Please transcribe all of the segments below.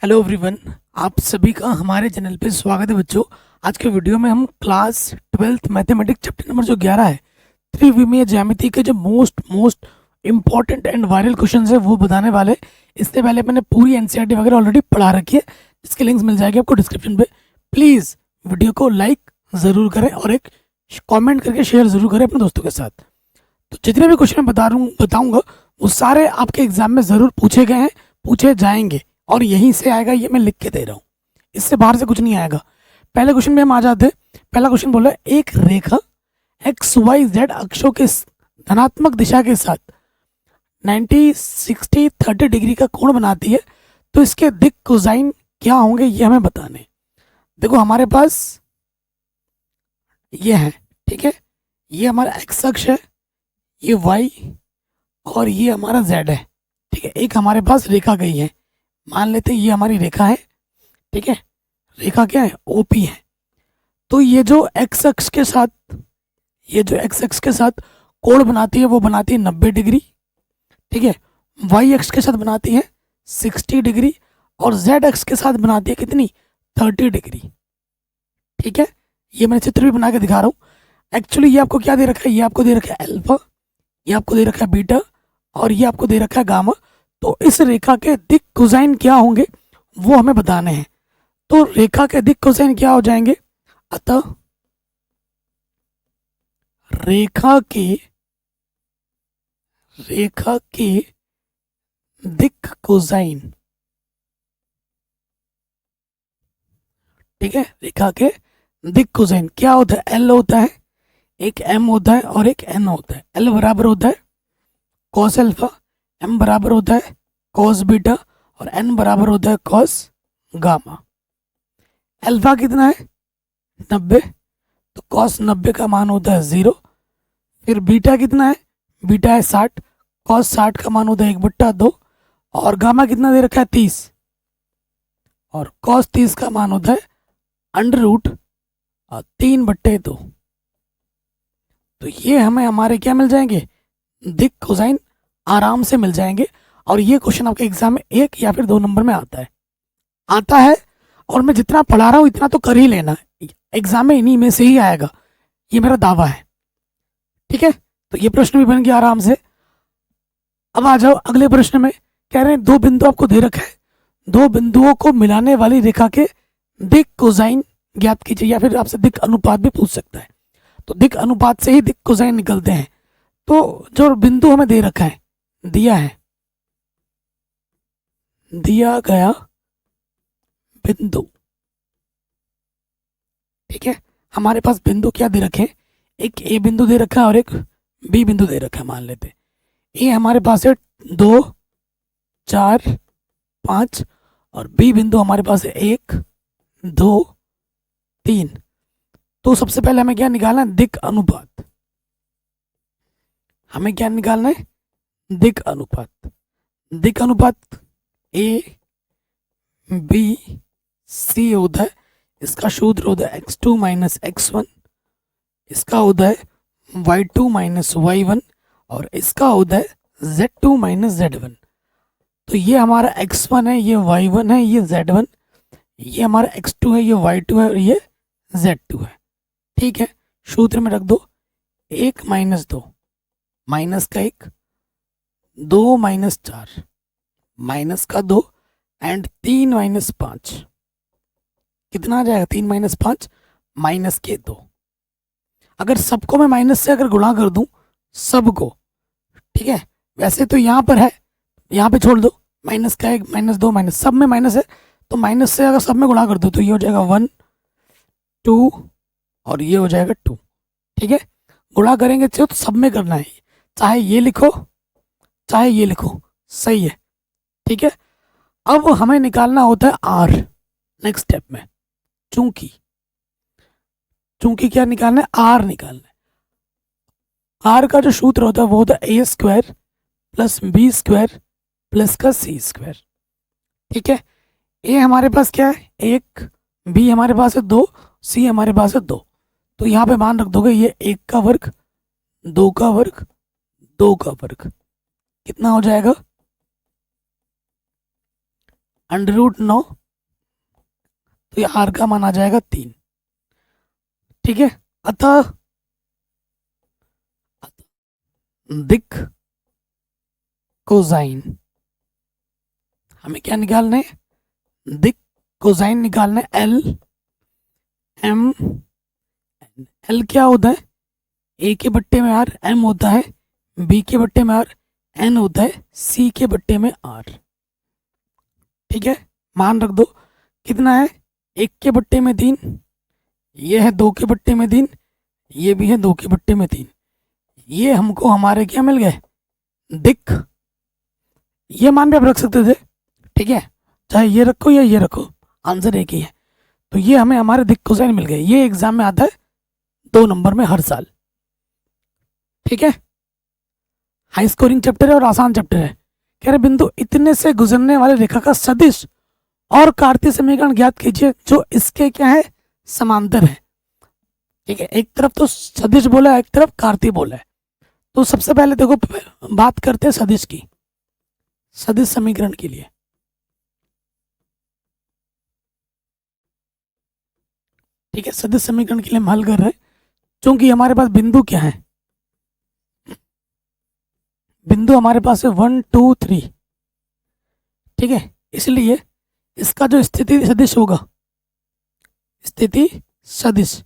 Hello everyone, आप सभी का हमारे चैनल पे स्वागत है बच्चों। आज के वीडियो में हम class 12th mathematics chapter number जो 11 है त्रिविमीय ज्यामिति के जो most important and viral question है वो बताने वाले। इससे पहले मैंने पूरी एनसीईआरटी वगैरह ऑलरेडी पढ़ा रखी है, जिसके लिंक्स मिल जाएगी आपको डिस्क्रिप्शन पे। प्लीज़ वीडियो को लाइक ज़रूर करें और एक कॉमेंट करके शेयर ज़रूर करें अपने दोस्तों के साथ। तो जितने भी क्वेश्चन मैं बताऊँगा वो सारे आपके एग्जाम में ज़रूर पूछे गए हैं, पूछे जाएंगे और यहीं से आएगा, ये मैं लिख के दे रहा हूँ। इससे बाहर से कुछ नहीं आएगा। पहले क्वेश्चन में हम आ जाते हैं। पहला क्वेश्चन बोला एक रेखा एक्स वाई जेड अक्षों के धनात्मक दिशा के साथ 90 60 30 डिग्री का कोण बनाती है, तो इसके दिक कोसाइन क्या होंगे ये हमें बताने। देखो हमारे पास ये है, ठीक है, ये हमारा एक्स अक्ष है, ये वाई और ये हमारा जेड है। ठीक है, एक हमारे पास रेखा गई है, मान लेते हैं ये हमारी रेखा है। ठीक है, रेखा क्या है, ओपी है। तो ये जो एक्स अक्ष के साथ कोण बनाती है वो बनाती है 90 डिग्री। ठीक है, वाई अक्ष के साथ बनाती है 60 डिग्री और जेड अक्ष के साथ बनाती है कितनी, 30 डिग्री। ठीक है, ये मैं चित्र भी बना के दिखा रहा हूँ। एक्चुअली ये आपको क्या दे रखा है, ये आपको दे रखा है अल्फा, ये आपको दे रखा है बीटा और ये आपको दे रखा है गामा। तो इस रेखा के दिक कोसाइन क्या होंगे वो हमें बताने हैं। तो रेखा के दिक कोसाइन क्या हो जाएंगे, अतः रेखा के दिक कोसाइन, ठीक है, रेखा के दिक कोसाइन क्या होता है, एल होता है, एक एम होता है और एक एन होता है। एल बराबर होता है कॉस अल्फा, एम बराबर होता है कॉस बीटा और एन बराबर होता है कॉस गामा। अल्फा कितना है 90, तो कॉस 90 का मान होता है 0। फिर बीटा कितना है, बीटा है 60, कॉस 60 का मान होता है 1/2 और गामा कितना दे रखा है 30 और कॉस 30 का मान होता है √3/2। तो ये हमें हमारे क्या मिल जाएंगे, दिक कोसाइन आराम से मिल जाएंगे। और ये क्वेश्चन आपके एग्जाम में 1 या फिर 2 नंबर में आता है और मैं जितना पढ़ा रहा हूँ इतना तो कर ही लेना, एग्जाम में इन्हीं में से ही आएगा, ये मेरा दावा है। ठीक है, तो ये प्रश्न भी बन गया आराम से। अब आ जाओ अगले प्रश्न में। कह रहे हैं दो बिंदु आपको दे रखा है, दो बिंदुओं को मिलाने वाली रेखा के दिक कोसाइन ज्ञात कीजिए, या फिर आपसे दिक अनुपात भी पूछ सकता है। तो दिक अनुपात से ही दिक कोसाइन निकलते हैं। तो जो बिंदु हमें दे रखा है, दिया गया बिंदु, ठीक है, हमारे पास बिंदु क्या दे रखे हैं, एक ए बिंदु दे रखा है और एक बी बिंदु दे रखा है। मान लेते ए हमारे पास है 2 4 5 और बी बिंदु हमारे पास है 1 2 3। तो सबसे पहले हमें क्या निकालना है, दिक अनुपात। हमें क्या निकालना है, दिक अनुपात। दिक अनुपात ए बी सी होता है, इसका सूत्र होता है x2 माइनस x1, इसका होता है y2 माइनस y1 और इसका होता है z2 माइनस z1। तो ये हमारा x1 है, ये y1 है, ये z1, ये हमारा x2 है, ये y2 है और ये z2 है। ठीक है, सूत्र में रख दो 1 माइनस 2 माइनस का 1, 2 माइनस 4 माइनस का 2 एंड 3 माइनस 5, कितना आ जाएगा 3 माइनस 5 माइनस के 2। अगर सबको मैं माइनस से अगर गुणा कर दूं सबको, ठीक है, वैसे तो यहाँ पर है, यहाँ पे छोड़ दो, माइनस का 1 माइनस 2 माइनस, सब में माइनस है, तो माइनस से अगर सब में गुणा कर दो तो ये हो जाएगा 1 2 और ये हो जाएगा 2। ठीक है, गुणा करेंगे तो सब में करना है, चाहे ये लिखो चाहे ये लिखो, सही है। ठीक है, अब हमें निकालना होता है आर नेक्स्ट स्टेप में। चूंकि क्या निकालना है, आर निकालना है। आर का जो सूत्र होता है वो होता है a² प्लस b² प्लस का c²। ठीक है, ए हमारे पास क्या है 1, बी हमारे पास है 2, सी हमारे पास है 2। तो यहाँ पे मान रख दोगे ये 1 का वर्ग 2 का वर्ग 2 का वर्ग, कितना हो जाएगा √9, तो ये r का मान आ जाएगा 3। ठीक है, अतः दिक कोसाइन, हमें क्या निकालना है? दिक कोसाइन निकालना है। एल क्या होता है? ए के बट्टे में आर, एम होता है बी के बट्टे में आर, एन होता है सी के बट्टे में आर। ठीक है, मान रख दो। कितना है? 1 के बट्टे में 3, ये है 2 के बट्टे में 3, ये भी है 2 के बट्टे में 3। ये हमको हमारे क्या मिल गए? दिक। ये मान भी आप रख सकते थे, ठीक है, चाहे ये रखो या ये रखो, आंसर एक ही है। तो ये हमें हमारे दिक कोसाइन मिल गए। ये एग्जाम में आता है 2 नंबर में हर साल। ठीक है, हाई स्कोरिंग चैप्टर है और आसान चैप्टर है। कह रहे बिंदु इतने से गुजरने वाले रेखा का सदिश और कार्तीय समीकरण ज्ञात कीजिए जो इसके क्या है? समांतर है। ठीक है, एक तरफ तो सदिश बोला है, एक तरफ कार्तीय बोला है। तो सबसे पहले देखो, बात करते हैं सदिश की, सदिश समीकरण के लिए। ठीक है, सदिश समीकरण के लिए हम हल कर रहे हैं। क्योंकि हमारे पास बिंदु क्या है? बिंदु हमारे पास है 1 2 3। ठीक है, इसलिए इसका जो स्थिति सदिश होगा, स्थिति सदिश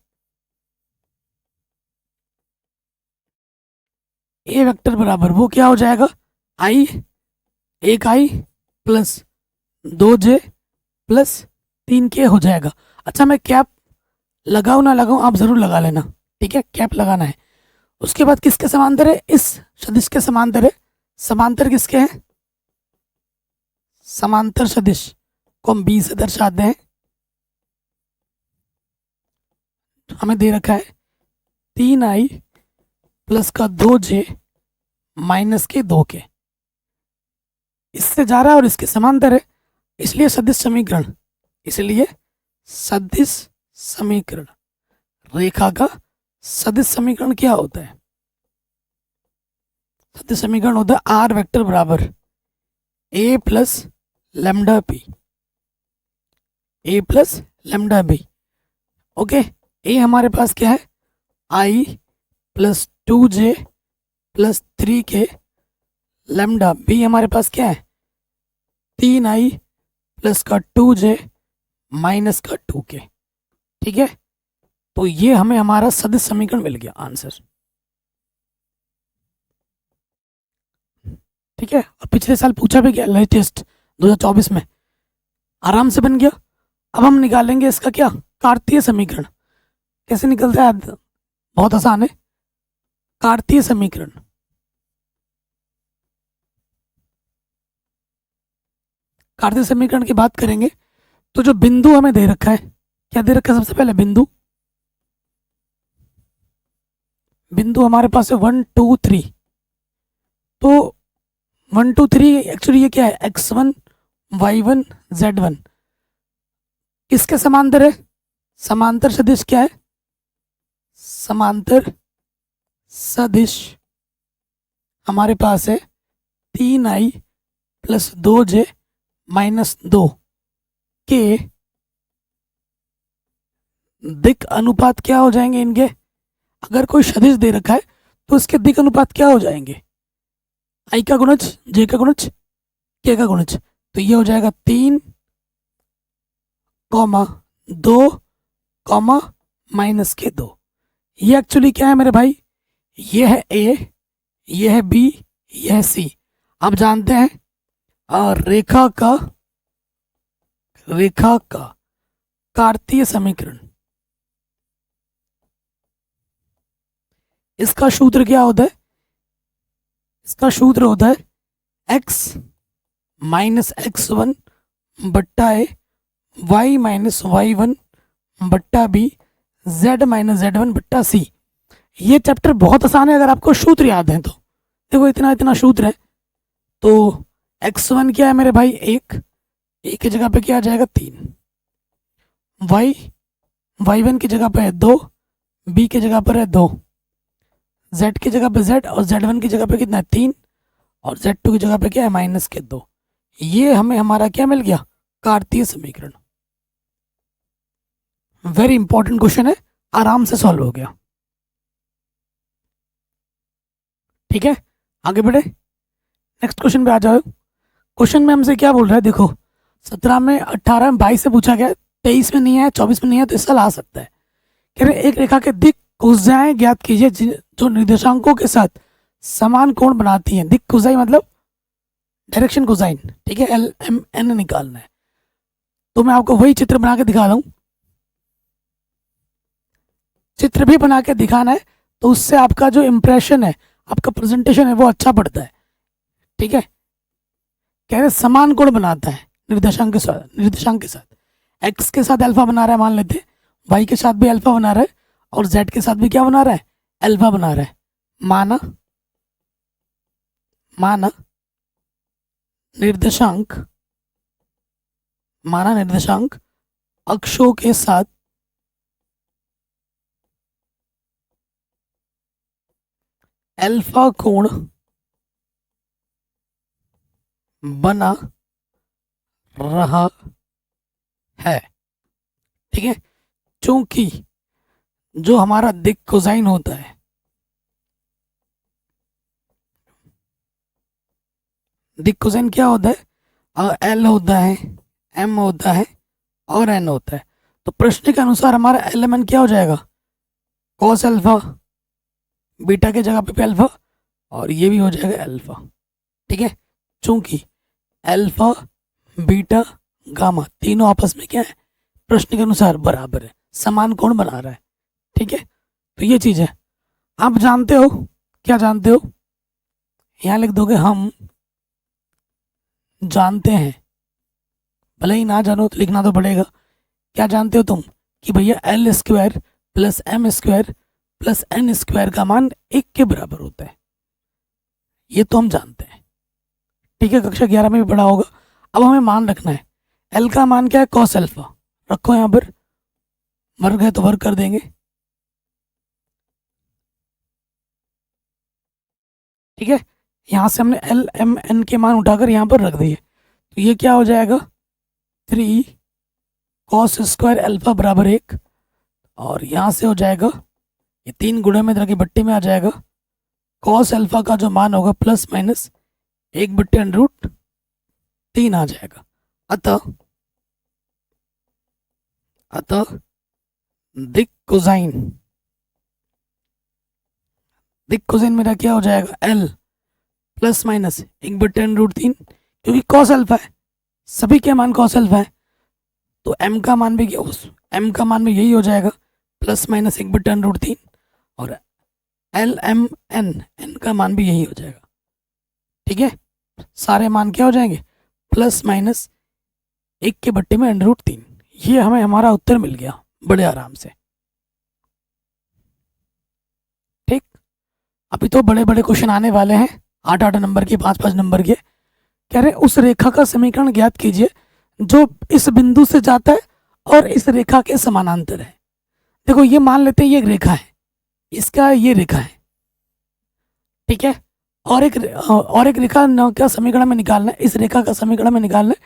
ए वेक्टर बराबर वो क्या हो जाएगा? आई, 1i plus 2j plus 3k हो जाएगा। अच्छा, मैं कैप लगाऊं ना लगाऊं, आप जरूर लगा लेना। ठीक है, कैप लगाना है। उसके बाद किसके समांतर है? इस सदिश के समांतर है। समांतर किसके हैं? समांतर सदिश को हम बी से दर्शाते हैं। हमें दे रखा है 3i प्लस का 2j माइनस के 2k, इससे जा रहा है और इसके समांतर है, इसलिए सदिश समीकरण, इसलिए सदिश समीकरण, रेखा का सदिश समीकरण क्या होता है? सदिश समीकरण होता है आर वेक्टर बराबर A plus lambda B, A plus lambda B. Okay, A हमारे पास क्या है? I plus 2j plus 3k, lambda B हमारे पास क्या है? 3i प्लस का 2j माइनस का 2k। ठीक है, तो ये हमें हमारा सदिश समीकरण मिल गया, आंसर। ठीक है, और पिछले साल पूछा भी गया, लेटेस्ट 2024 में, आराम से बन गया। अब हम निकालेंगे इसका क्या? कार्तीय समीकरण। कैसे निकलता है? बहुत आसान है। कार्तीय समीकरण, कार्तीय समीकरण की बात करेंगे तो जो बिंदु हमें दे रखा है, क्या दे रखा है? सबसे पहले बिंदु, बिंदु हमारे पास है 1 2 3। तो 1 2 3 एक्चुअली ये क्या है? x1 y1 z1। किसके समांतर है? समांतर सदिश क्या है? समांतर सदिश हमारे पास है 3i प्लस 2j माइनस 2 के दिक अनुपात क्या हो जाएंगे इनके? अगर कोई सदिश दे रखा है तो इसके दिक अनुपात क्या हो जाएंगे? आई का गुणज, जे का गुणज, के का गुणज। तो ये हो जाएगा 3, 2, माइनस के 2। ये एक्चुअली क्या है मेरे भाई? ये है ए, ये है बी, ये है सी। आप जानते हैं रेखा का कार्तीय समीकरण, इसका सूत्र क्या होता है? इसका सूत्र होता है x माइनस x1 बट्टा ए, y माइनस y1 बट्टा बी, z माइनस z1 बट्टा सी। ये चैप्टर बहुत आसान है अगर आपको सूत्र याद है तो। देखो इतना सूत्र है। तो x1 क्या है मेरे भाई? 1, ए की जगह पे क्या आ जाएगा? 3, y1 की जगह पे है 2, बी की जगह पर है 2, z की जगह पे z, और z1 की जगह पे कितना है? 3, और z2 की जगह पे क्या है? माइनस के 2। ये हमें हमारा क्या मिल गया? कार्तीय समीकरण। वेरी इंपॉर्टेंट क्वेश्चन है, आराम से सॉल्व हो गया। ठीक है, आगे बढ़े, नेक्स्ट क्वेश्चन पे आ जाओ। क्वेश्चन में हमसे क्या बोल रहा है, देखो 17 में, 18 में, 22 से पूछा गया, 23 में नहीं है, 24 में नहीं है, तो इस साल आ सकता है। कह रहे एक रेखा के दिक् कुजाएं ज्ञात कीजिए जो निर्देशांकों के साथ समान कोण बनाती हैं। दिक् कुजाई मतलब डायरेक्शन कोसाइन। ठीक है, एल एम एन निकालना है, तो मैं आपको वही चित्र बना के दिखा रहा हूं। चित्र भी बना के दिखाना है, तो उससे आपका जो इंप्रेशन है, आपका प्रेजेंटेशन है, वो अच्छा पड़ता है। ठीक है, कह रहे समान कोण बनाता है निर्देशांक के साथ एक्स के साथ अल्फा बना रहा है, मान लेते हैं वाई के साथ भी अल्फा बना रहा है, और जेड के साथ भी क्या बना रहा है, अल्फा बना रहा है। माना निर्देशांक अक्षों के साथ अल्फा कोण बना रहा है। ठीक है, चूंकि जो हमारा दिक् कोसाइन होता है, दिक् कोसाइन क्या होता है, एल होता है, एम होता है और एन होता है। तो प्रश्न के अनुसार हमारा एल एम एन क्या हो जाएगा, कॉस अल्फा, बीटा के जगह पे अल्फा, और ये भी हो जाएगा अल्फा। ठीक है, चूंकि अल्फा बीटा गामा तीनों आपस में क्या है, प्रश्न के अनुसार बराबर है, समान कोण बना रहा है। ठीक है, तो ये चीज है। आप जानते हो, क्या जानते हो, यहां लिख दोगे हम जानते हैं, भले ही ना जानो तो लिखना तो पड़ेगा। क्या जानते हो तुम कि भैया L square plus M square plus N square का मान 1 के बराबर होता है, ये तो हम जानते हैं। ठीक है, कक्षा 11 में भी पढ़ा होगा। अब हमें मान रखना है, एल का मान क्या है, कॉस अल्फा, रखो यहाँ पर, मर गए तो वर्क कर देंगे। ठीक है, यहाँ से हमने एल एम एन के मान उठाकर यहाँ पर रख दिए, तो ये क्या हो जाएगा, 3 कॉस स्क्वायर अल्फा बराबर 1, और यहाँ से हो जाएगा, ये 3 गुणे में तरह की बट्टी में आ जाएगा, कॉस अल्फा का जो मान होगा प्लस माइनस 1/√3 आ जाएगा। अतः दिक् कोसाइन मेरा क्या हो जाएगा, एल प्लस माइनस 1/√3, क्योंकि कॉस अल्फा है, सभी के मान कॉस अल्फा है, तो एम का मान भी एम का मान भी यही हो जाएगा, प्लस माइनस 1/√3, और एल एम एन एन का मान भी यही हो जाएगा। ठीक है, सारे मान क्या हो जाएंगे, प्लस माइनस 1/√3। ये हमें हमारा उत्तर मिल गया बड़े आराम से। ठीक, अभी तो बड़े बड़े क्वेश्चन आने वाले हैं, 8-8 नंबर के, 5-5 नंबर के। कह रहे उस रेखा का समीकरण ज्ञात कीजिए जो इस बिंदु से जाता है और इस रेखा के समानांतर है। देखो ये मान लेते हैं ये एक रेखा है, इसका ये रेखा है। ठीक है, और एक रेखा का समीकरण में निकालना है, इस रेखा का समीकरण में निकालना है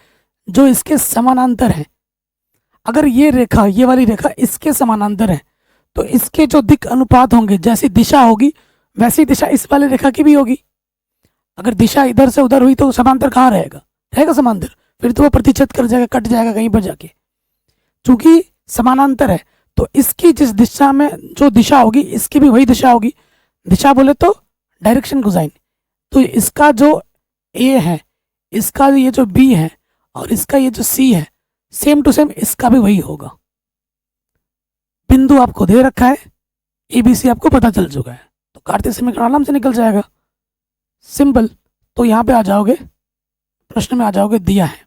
जो इसके समानांतर है। अगर ये रेखा, ये वाली रेखा इसके समानांतर है, तो इसके जो दिक् अनुपात होंगे, जैसी दिशा होगी वैसी दिशा इस वाली रेखा की भी होगी। अगर दिशा इधर से उधर हुई तो समांतर कहाँ रहेगा, रहेगा समांतर, फिर तो वो प्रतिच्छेद कर जाएगा, कट जाएगा कहीं पर जाके। चूंकि समानांतर है, तो इसकी जिस दिशा में जो दिशा होगी, इसकी भी वही दिशा होगी। दिशा बोले तो डायरेक्शन कोसाइन। तो इसका जो ए है, इसका ये जो बी है, और इसका ये जो सी है, सेम टू सेम इसका भी वही होगा। बिंदु आपको दे रखा है, एबीसी आपको पता चल चुका है, तो कार्तीय समीकरण आराम से निकल जाएगा, सिंपल। तो यहां पे आ जाओगे, प्रश्न में आ जाओगे, दिया है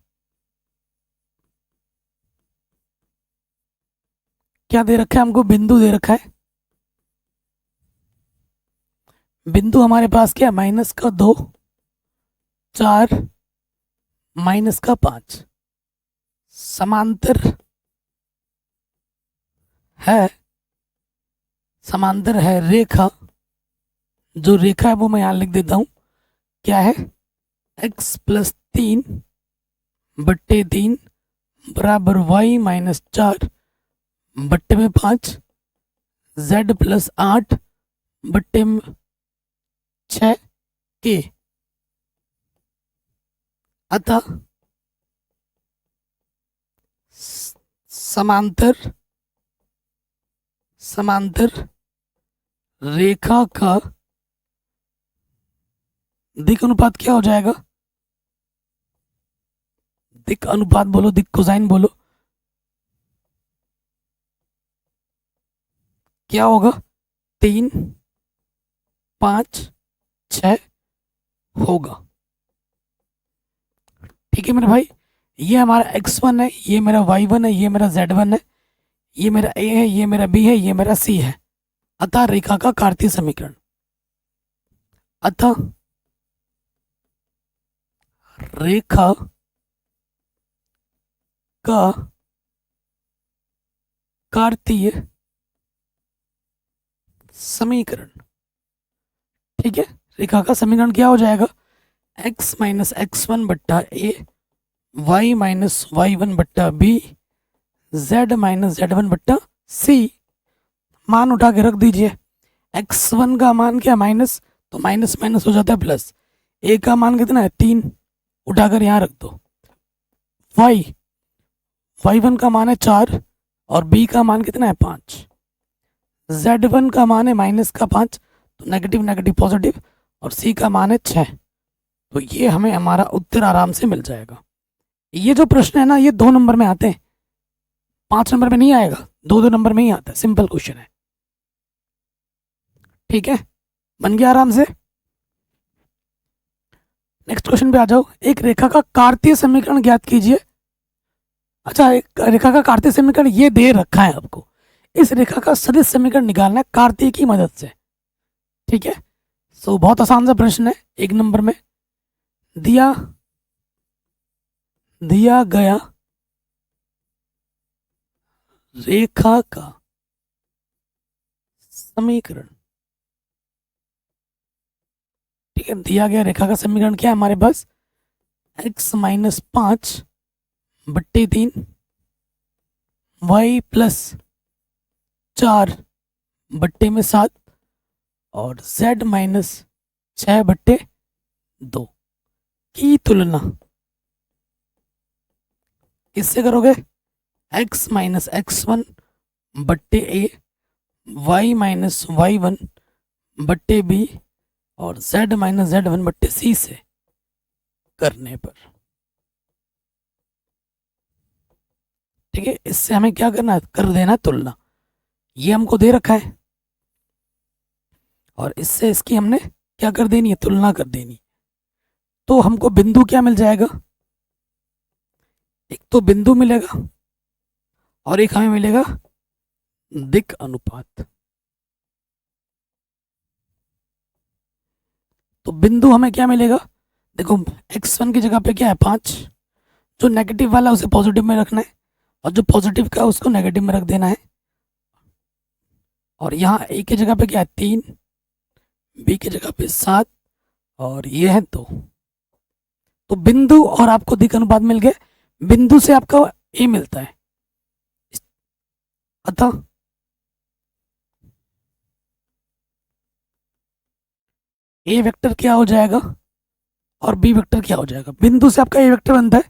क्या दे रखा है हमको, बिंदु दे रखा है। बिंदु हमारे पास क्या, -2, 4, -5, समांतर है रेखा। जो रेखा है वो मैं यहां लिख देता हूं, क्या है, x + 3/3 बराबर वाई माइनस 4 बट्टे में 5 जेड प्लस 8 बट्टे में 6 के। अतः समांतर समांतर रेखा का दिक अनुपात क्या हो जाएगा? दिक अनुपात बोलो, दिक कोसाइन बोलो, क्या होगा? 3 5 6 होगा। ठीक है मेरे भाई, ये हमारा x1 है, ये मेरा y1 है, ये मेरा z1 है, ये मेरा a है, ये मेरा b है, ये मेरा c है। अतः रेखा का कार्तीय समीकरण, अतः रेखा का कार्तीय समीकरण, ठीक है, रेखा का समीकरण क्या हो जाएगा? x माइनस x1 बट्टा ए, y माइनस y1 बट्टा बी, z माइनस z1 बट्टा सी। मान उठा के रख दीजिए। x1 का मान क्या? माइनस, तो माइनस माइनस हो जाता है प्लस। a का मान कितना है? 3, उठाकर यहाँ रख दो। y1 का मान है 4 और b का मान कितना है? 5। z1 का मान है माइनस का 5, तो नेगेटिव नेगेटिव पॉजिटिव, और c का मान है 6। तो ये हमें हमारा उत्तर आराम से मिल जाएगा। ये जो प्रश्न है ना, ये 2 नंबर में आते हैं, 5 नंबर में नहीं आएगा, 2 नंबर में ही आता है। सिंपल क्वेश्चन है, ठीक है, बन गया आराम से। नेक्स्ट क्वेश्चन पे आ जाओ। एक रेखा का कार्तीय समीकरण ज्ञात कीजिए। अच्छा, एक रेखा का कार्तीय समीकरण ये दे रखा है आपको। इस रेखा का सदिश समीकरण निकालना है कार्तीय की मदद से, ठीक है। सो बहुत आसान सा प्रश्न है। 1 नंबर में दिया गया रेखा का समीकरण, ठीक है, दिया गया रेखा का समीकरण क्या है हमारे पास? x माइनस 5 बट्टे 3, y प्लस 4 बट्टे में 7 और z माइनस 6 बट्टे 2 की तुलना किससे करोगे? x माइनस x1 बट्टे a, y माइनस y1 बट्टे b और z माइनस z1 बट्टे c से करने पर, ठीक है। इससे हमें क्या करना है? कर देना तुलना। ये हमको दे रखा है और इससे इसकी हमने क्या कर देनी है? तुलना कर देनी। तो हमको बिंदु क्या मिल जाएगा? एक तो बिंदु मिलेगा और एक हमें मिलेगा दिक अनुपात। तो बिंदु हमें क्या मिलेगा? देखो, x1 की जगह पे क्या है? 5। जो नेगेटिव वाला उसे पॉजिटिव में रखना है और जो पॉजिटिव का उसको नेगेटिव में रख देना है। और यहाँ a की जगह पे क्या है? 3, b की जगह पे 7 और ये है 2। तो बिंदु और आपको दिक अनुपात मिल गए। बिंदु से आपका a मिलता है, अतः a वेक्टर क्या हो जाएगा और b वेक्टर क्या हो जाएगा? बिंदु से आपका a वेक्टर बनता है,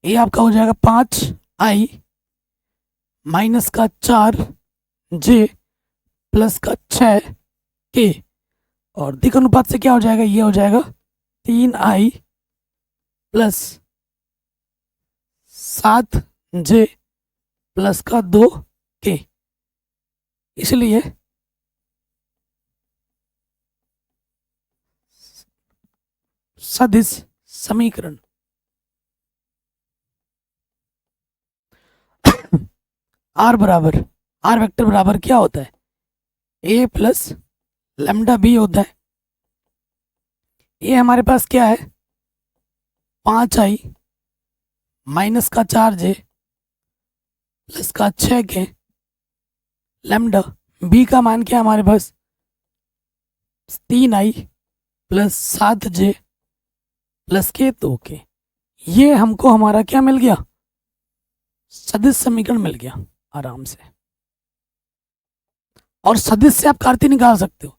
a आपका हो जाएगा 5i माइनस का 4j प्लस का 6k, और दिक अनुपात से क्या हो जाएगा? ये हो जाएगा 3i प्लस 7j प्लस का 2k। इसलिए सदिश समीकरण आर वेक्टर बराबर क्या होता है? ए प्लस लैम्डा बी होता है। ये हमारे पास क्या है? 5i माइनस का 4j प्लस का 6k। लैम्डा बी का मान क्या है हमारे पास? 3i प्लस 7j प्लस के 2k। ये हमको हमारा क्या मिल गया? सदिश समीकरण मिल गया आराम से। और सदिश से आप कार्तीय निकाल सकते हो।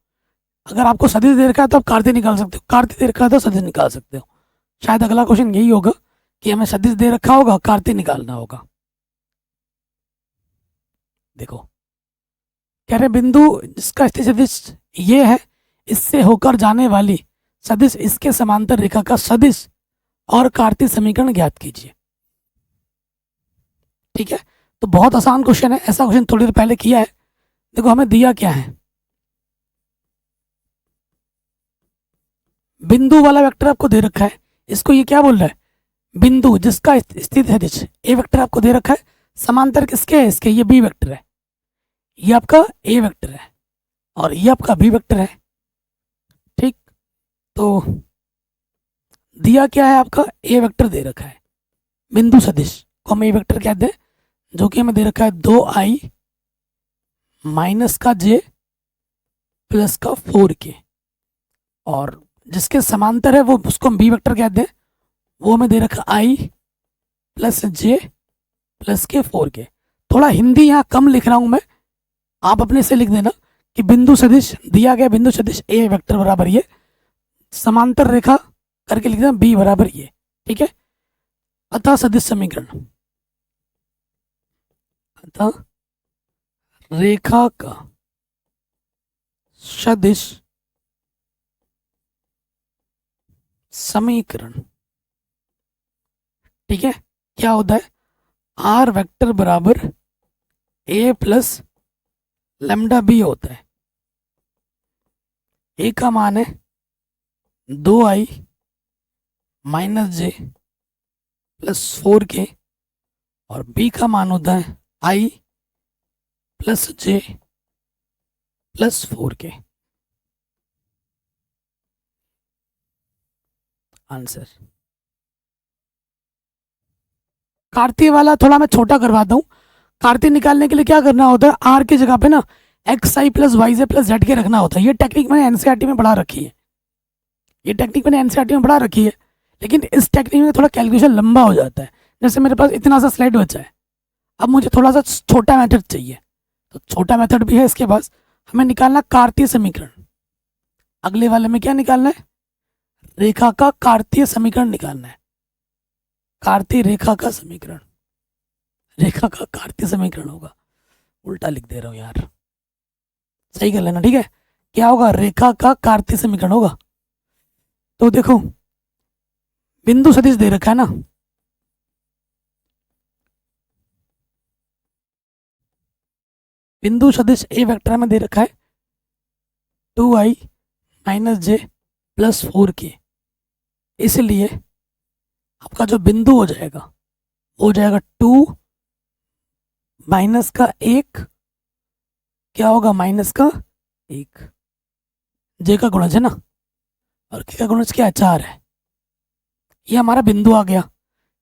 अगर आपको सदिश दे रखा है तो आप कार्तीय निकाल सकते हो, कार्तीय दे रखा है तो सदिश निकाल सकते हो। शायद अगला क्वेश्चन यही होगा कि हमें सदिश दे रखा होगा, कार्तीय निकालना होगा। देखो कह रहे बिंदु जिसका स्थित सदिश ये है, इससे होकर जाने वाली सदिश इसके समांतर रेखा का सदिश और कार्तीय समीकरण ज्ञात कीजिए। ठीक है, तो बहुत आसान क्वेश्चन है, ऐसा क्वेश्चन थोड़ी देर पहले किया है। देखो हमें दिया क्या है, बिंदु वाला वेक्टर आपको दे रखा है, इसको ये क्या बोल रहा है, बिंदु जिसका स्थित सदिश ए वेक्टर आपको दे रखा है, समांतर किसके है, इसके, ये बी वेक्टर है, ये आपका ए वेक्टर है और ये आपका बी वेक्टर है। ठीक, तो दिया क्या है, आपका ए वेक्टर दे रखा है, बिंदु सदिश को हम ए वेक्टर कहते हैं, जो कि हमें दे रखा है 2i माइनस का j प्लस का 4k, और जिसके समांतर है वो उसको हम बी वेक्टर कहते हैं, वो हमें दे रखा i प्लस j प्लस के 4k। थोड़ा हिंदी यहाँ कम लिख रहा हूँ मैं, आप अपने से लिख देना कि बिंदु सदिश दिया गया, बिंदु सदिश ए वेक्टर बराबर ये, समांतर रेखा करके लिख देना बी बराबर ये। ठीक है, अतः सदिश समीकरण, अतः रेखा का सदिश समीकरण, ठीक है, क्या होता है, आर वेक्टर बराबर ए प्लस लैम्डा बी होता है। ए का मान है 2i माइनस जे प्लस 4k और बी का मान होता है i plus J plus 4k। Answer कार्तीय वाला थोड़ा मैं छोटा करवाता हूँ। कार्तीय निकालने के लिए क्या करना होता है, आर की जगह पे ना एक्स आई प्लस वाई जे प्लस जेड के रखना होता है। ये टेक्निक मैंने एनसीईआरटी में पढ़ा रखी है, ये टेक्निक मैंने एनसीईआरटी में पढ़ा रखी है, लेकिन इस टेक्निक में थोड़ा कैलकुलेशन लंबा हो जाता है। जैसे मेरे पास इतना सा स्लाइड बचा है, अब मुझे थोड़ा सा छोटा मेथड चाहिए, तो छोटा मेथड भी है इसके पास। हमें निकालना कार्तीय समीकरण, अगले वाले में क्या निकालना है, रेखा का कार्तीय समीकरण निकालना है। कार्तीय रेखा का समीकरण, रेखा का कार्तीय समीकरण होगा, उल्टा लिख दे रहा हूँ यार, सही कर लेना। ठीक है, क्या होगा, रेखा का कार्तीय समीकरण होगा। तो देखो बिंदु सदिश दे रखा है ना, बिंदु सदिश ए वेक्टर में दे रखा है 2i माइनस जे प्लस 4k, इसलिए आपका जो बिंदु हो जाएगा वो हो जाएगा 2 माइनस का 1, क्या होगा, माइनस का 1, जे का गुणज है ना, और के का गुणज क्या है, 4 है। ये हमारा बिंदु आ गया,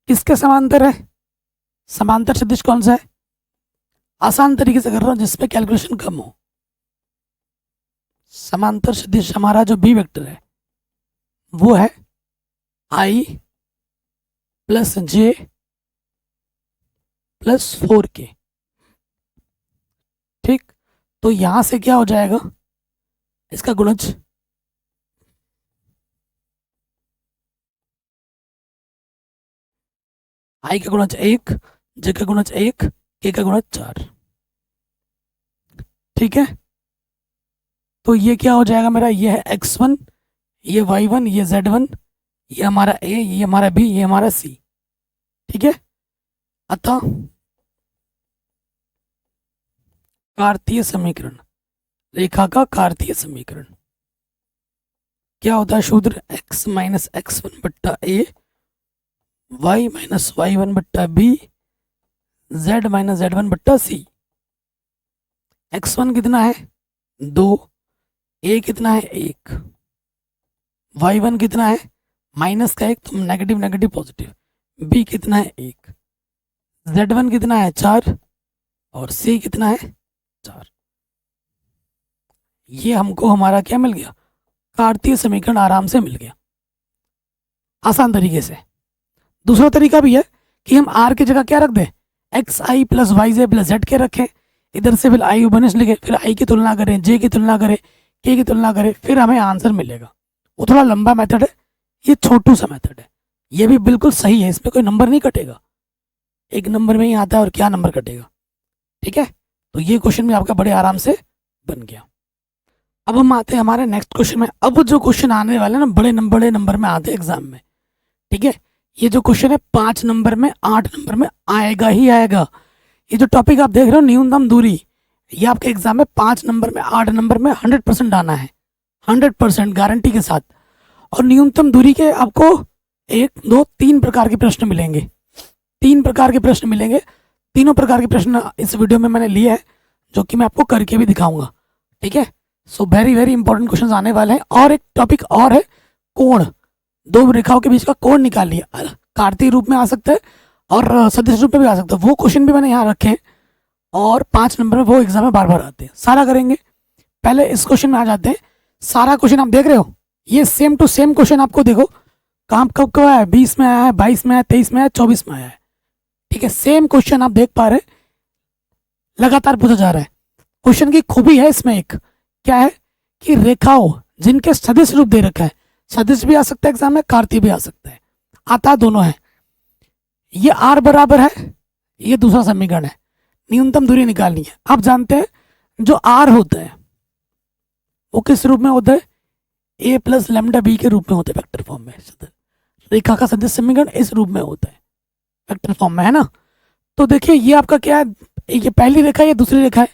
किसके समांतर है, समांतर सदिश कौन सा है, आसान तरीके से कर रहा हूँ जिसपे कैलकुलेशन कम हो। समांतर सदिश हमारा जो बी वेक्टर है वो है i plus J plus 4k। ठीक, तो यहां से क्या हो जाएगा, इसका गुणज i का गुणज 1, j का गुणज 1, k का गुणज 4। ठीक है, तो ये क्या हो जाएगा मेरा, ये है x1, ये y1, ये z1, ये हमारा a, ये हमारा b, ये हमारा c। ठीक है, अतः कार्तीय समीकरण, रेखा का कार्तीय समीकरण क्या होता है, शूद्र x माइनस x1 बट्टा a, y माइनस y1 बट्टा b, z माइनस z1 बट्टा c। x1 कितना है 2, a कितना है 1, y1 कितना है माइनस का 1, तो नेगेटिव नेगेटिव पॉजिटिव, b कितना है 1, z1 कितना है 4 और c कितना है 4। ये हमको हमारा क्या मिल गया, कार्तीय समीकरण आराम से मिल गया, आसान तरीके से। दूसरा तरीका भी है कि हम r की जगह क्या रख दें, एक्स आई प्लस वाई जे प्लस जेड के रखें, इधर से फिर आई वन लिखे, फिर आई की तुलना करें, जे की तुलना करें, के की तुलना करें, फिर हमें आंसर मिलेगा। वो थोड़ा लंबा मेथड है, ये छोटू सा मेथड है, ये भी बिल्कुल सही है, इसमें कोई नंबर नहीं कटेगा, एक नंबर में ही आता है और क्या नंबर कटेगा। ठीक है, तो ये क्वेश्चन भी आपका बड़े आराम से बन गया। अब हम आते हैं हमारे नेक्स्ट क्वेश्चन में। अब जो क्वेश्चन आने वाले ना बड़े नंबर में आते हैं एग्जाम में। ठीक है, ये जो क्वेश्चन है 5 नंबर में 8 नंबर में आएगा ही आएगा। ये जो टॉपिक आप देख रहे हो न्यूनतम दूरी, ये आपके एग्जाम में 5 नंबर में 8 नंबर में 100% आना है, 100% गारंटी के साथ। और न्यूनतम दूरी के आपको 1 2 3 प्रकार के प्रश्न मिलेंगे, 3 प्रकार के प्रश्न मिलेंगे। तीनों प्रकार के प्रश्न इस वीडियो में मैंने लिए हैं, जो कि मैं आपको करके भी दिखाऊंगा। ठीक है, so very very important question आने वाले हैं। और एक टॉपिक और है कोण, दो रेखाओं के बीच का कोण निकालिए, कार्तीय रूप में आ सकता है और सदिश रूप में भी आ सकता है, वो क्वेश्चन भी मैंने यहाँ रखे हैं। और 5 नंबर में वो एग्जाम में बार बार आते हैं, सारा करेंगे। पहले इस क्वेश्चन में आ जाते हैं। सारा क्वेश्चन आप देख रहे हो, ये सेम टू सेम क्वेश्चन आपको देखो कहाँ कब कब आया है, 20 में आया है, 22 में आया है, 23 में आया है, 24 में आया है। ठीक है, सेम क्वेश्चन आप देख पा रहे हैं, लगातार पूछा जा रहा है। क्वेश्चन की खूबी है इसमें एक, क्या है कि रेखाओं जिनके सदिश रूप दे रखा है, सदिश भी आ सकता है एग्जाम में, कार्तीय भी आ सकता है, आता दोनों है। ये आर बराबर है, ये दूसरा समीकरण है, न्यूनतम दूरी निकालनी है। आप जानते हैं जो आर होता है वो किस रूप में होता है, ए प्लस लेमडा बी के रूप में होता है, वेक्टर फॉर्म में। रेखा का सदिश समीकरण इस रूप में होता है, वेक्टर फॉर्म में, है ना। तो देखिए ये आपका क्या है, ये पहली रेखा है, ये दूसरी रेखा है।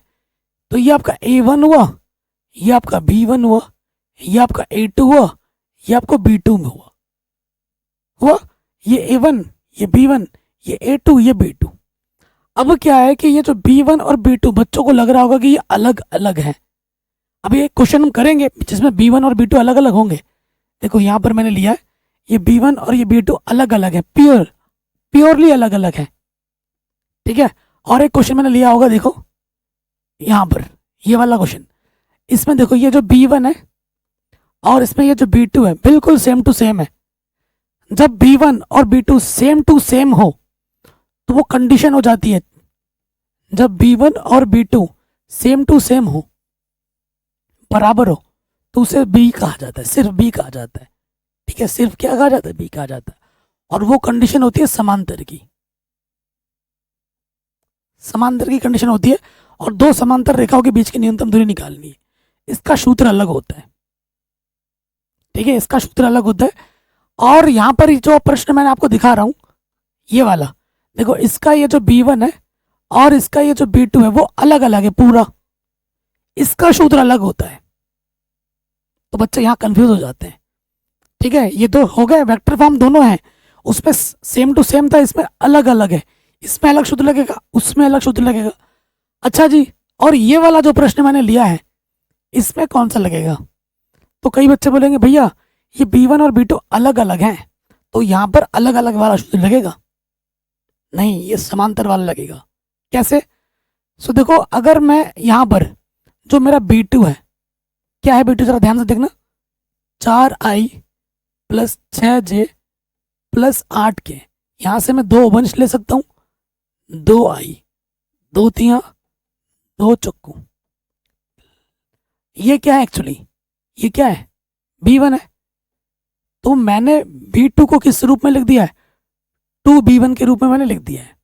तो ये आपका A1 हुआ, ये आपका B1 हुआ, ये आपका A2 हुआ, ये आपको B2 में हुआ। ये A1, ये B1, ये A2, ये B2। अब क्या है कि ये जो B1 और B2 बच्चों को लग रहा होगा कि ये अलग अलग है। अब ये क्वेश्चन हम करेंगे जिसमें B1 और B2 अलग अलग होंगे। देखो यहाँ पर मैंने लिया है, ये B1 और ये B2 अलग अलग है, प्योरली अलग अलग है। ठीक है, और एक क्वेश्चन मैंने लिया होगा, देखो यहाँ पर ये वाला क्वेश्चन, इसमें देखो ये जो B1 है और इसमें ये जो B2 है बिल्कुल सेम टू सेम है। जब B1 और B2 सेम टू सेम हो तो वो कंडीशन हो जाती है, जब B1 और B2 सेम टू सेम हो, बराबर हो, तो उसे B कहा जाता है, सिर्फ B कहा जाता है। ठीक है, सिर्फ क्या कहा जाता है, B कहा जाता है। और वो कंडीशन होती है समांतर की, समांतर की कंडीशन होती है। और दो समांतर रेखाओं के बीच की न्यूनतम दूरी निकालनी है, इसका सूत्र अलग होता है। ठीक है, इसका सूत्र अलग होता है। और यहाँ पर जो प्रश्न मैंने आपको दिखा रहा हूँ, ये वाला देखो, इसका ये जो B1 है और इसका ये जो B2 है वो अलग अलग है पूरा, इसका सूत्र अलग होता है। तो बच्चे यहाँ कंफ्यूज हो जाते हैं। ठीक है, ये तो हो गए, वेक्टर फॉर्म दोनों हैं, उसमें सेम टू सेम था, इसमें अलग अलग है, इसमें अलग सूत्र लगेगा, उसमें अलग सूत्र लगेगा। अच्छा जी, और ये वाला जो प्रश्न मैंने लिया है इसमें कौन सा लगेगा? तो कई बच्चे बोलेंगे भैया ये B1 और B2 अलग अलग हैं, तो यहाँ पर अलग अलग वाला सूत्र लगेगा। नहीं, ये समांतर वाला लगेगा। कैसे? सो देखो, अगर मैं यहाँ पर जो मेरा B2 है, क्या है B2 जरा ध्यान से देखना, 4i plus 6j plus 8k, यहाँ से मैं 2 वंश ले सकता हूँ, 2i, 2 तिया 2 चक्कू। ये क्या है एक्चुअली, ये क्या है, B1 है। तो मैंने B2 को किस रूप में लिख दिया है, 2B1 के रूप में मैंने लिख दिया है।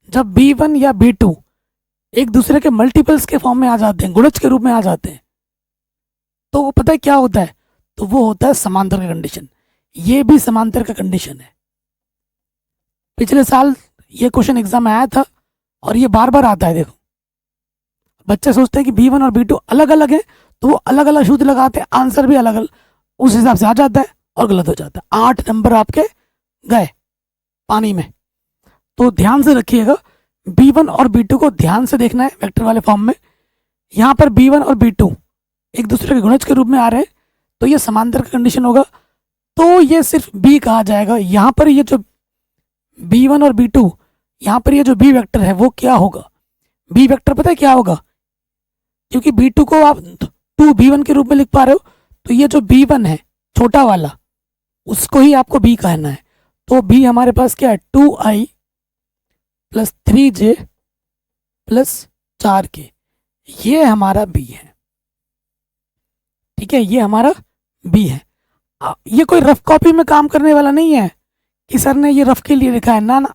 जब B1 या B2 एक दूसरे के मल्टीपल्स के फॉर्म में आ जाते हैं, गुणज के रूप में आ जाते हैं, तो वो पता है क्या होता है, तो वो होता है समांतर का कंडीशन। ये भी समांतर का कंडीशन है। पिछले साल ये क्वेश्चन एग्जाम में आया था और ये बार बार आता है। देखो, बच्चे सोचते हैं कि B1 और B2 अलग अलग हैं, तो वो अलग अलग सूत्र लगाते हैं, आंसर भी अलग अलग उस हिसाब से आ जाता है और गलत हो जाता है। 8 नंबर आपके गए पानी में। तो ध्यान से रखिएगा, B1 और B2 को ध्यान से देखना है वेक्टर वाले फॉर्म में। यहाँ पर B1 और B2 एक दूसरे के गुणज के रूप में आ रहे हैं, तो ये समांतर का कंडीशन होगा, तो ये सिर्फ B कहा जाएगा। यहाँ पर ये जो B1 और B2, यहाँ पर ये जो B वेक्टर है वो क्या होगा, B वेक्टर पता है क्या होगा, क्योंकि B2 को आप 2B1 के रूप में लिख पा रहे हो, तो ये जो B1 है छोटा वाला, उसको ही आपको B कहना है। तो B हमारे पास क्या है, 2i plus 3j plus 4k, ये हमारा बी है। ठीक है, ये हमारा बी है। ये कोई रफ कॉपी में काम करने वाला नहीं है कि सर ने ये रफ के लिए लिखा है, ना ना।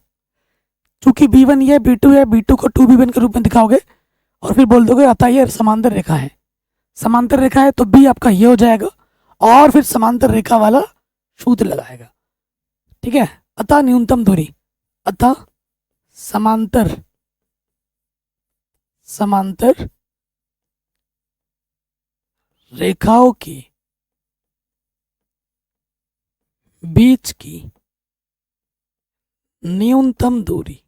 चूंकि B1 ये B2 है, B2 को 2B1 के रूप में दिखाओगे और फिर बोल दोगे अतः ये समांतर रेखा है। समांतर रेखा है तो बी आपका ये हो जाएगा और फिर समांतर रेखा वाला सूत्र लगाएगा। ठीक है, अतः न्यूनतम दूरी, अतः समांतर रेखाओं की बीच की न्यूनतम दूरी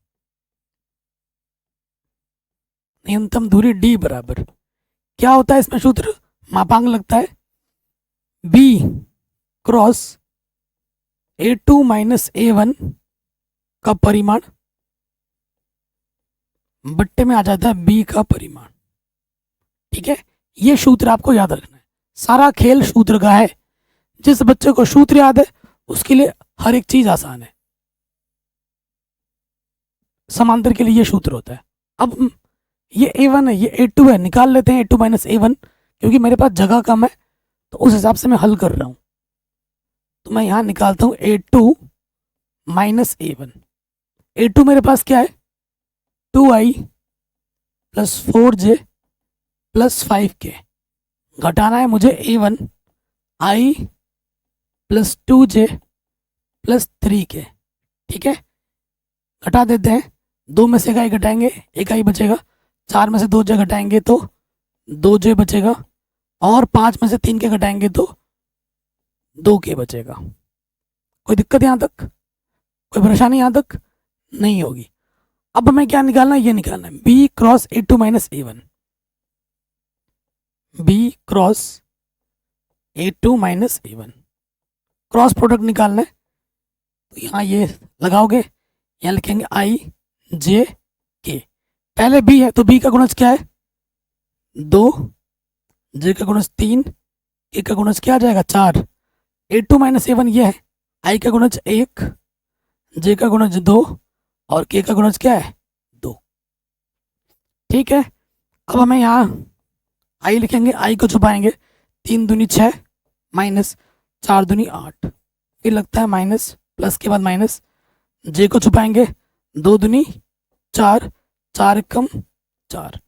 डी बराबर क्या होता है इसमें सूत्र, मापांक लगता है b cross A2 minus A1 का परिमाण बट्टे में आ जाता है b का परिमाण। ठीक है, ये सूत्र आपको याद रखना है। सारा खेल सूत्र का है। जिस बच्चे को सूत्र याद है उसके लिए हर एक चीज आसान है। समांतर के लिए ये सूत्र होता है। अब ये A1 है, ये A2 है, निकाल लेते हैं A2 माइनस A1, क्योंकि मेरे पास जगह कम है तो उस हिसाब से मैं हल कर रहा हूं। तो मैं यहां निकालता हूं A2 माइनस A1। A2 मेरे पास क्या है, 2i plus 4j plus 5k। घटाना है मुझे A1 i plus 2j plus 3k। ठीक है, घटा देते हैं। 2 में से 1 i घटाएंगे, 1 i बचेगा। 4 में से 2j घटाएंगे तो 2j बचेगा, और 5 में से 3k घटाएंगे तो 2k बचेगा। कोई दिक्कत यहाँ तक, कोई परेशानी यहाँ तक नहीं होगी। अब हमें क्या निकालना है, ये निकालना है b cross A2 minus A1, b cross A2 minus A1, cross product निकालना है। तो यहाँ ये लगाओगे, यहाँ लिखेंगे i j k। पहले b है तो b का गुणज क्या है, 2, j का गुणज 3, k का गुणज क्या आ जाएगा, 4। A2 माइनस A1 ये है, i का गुणज 1, j का गुणज 2 और k का गुणज क्या है, 2। ठीक है, अब हमें यहाँ i लिखेंगे, i को छुपाएंगे, 3 दूनी 6 माइनस 4 दूनी 8, फिर लगता है माइनस, प्लस के बाद माइनस। j को छुपाएंगे, 2 दूनी 4, 4 कम 4,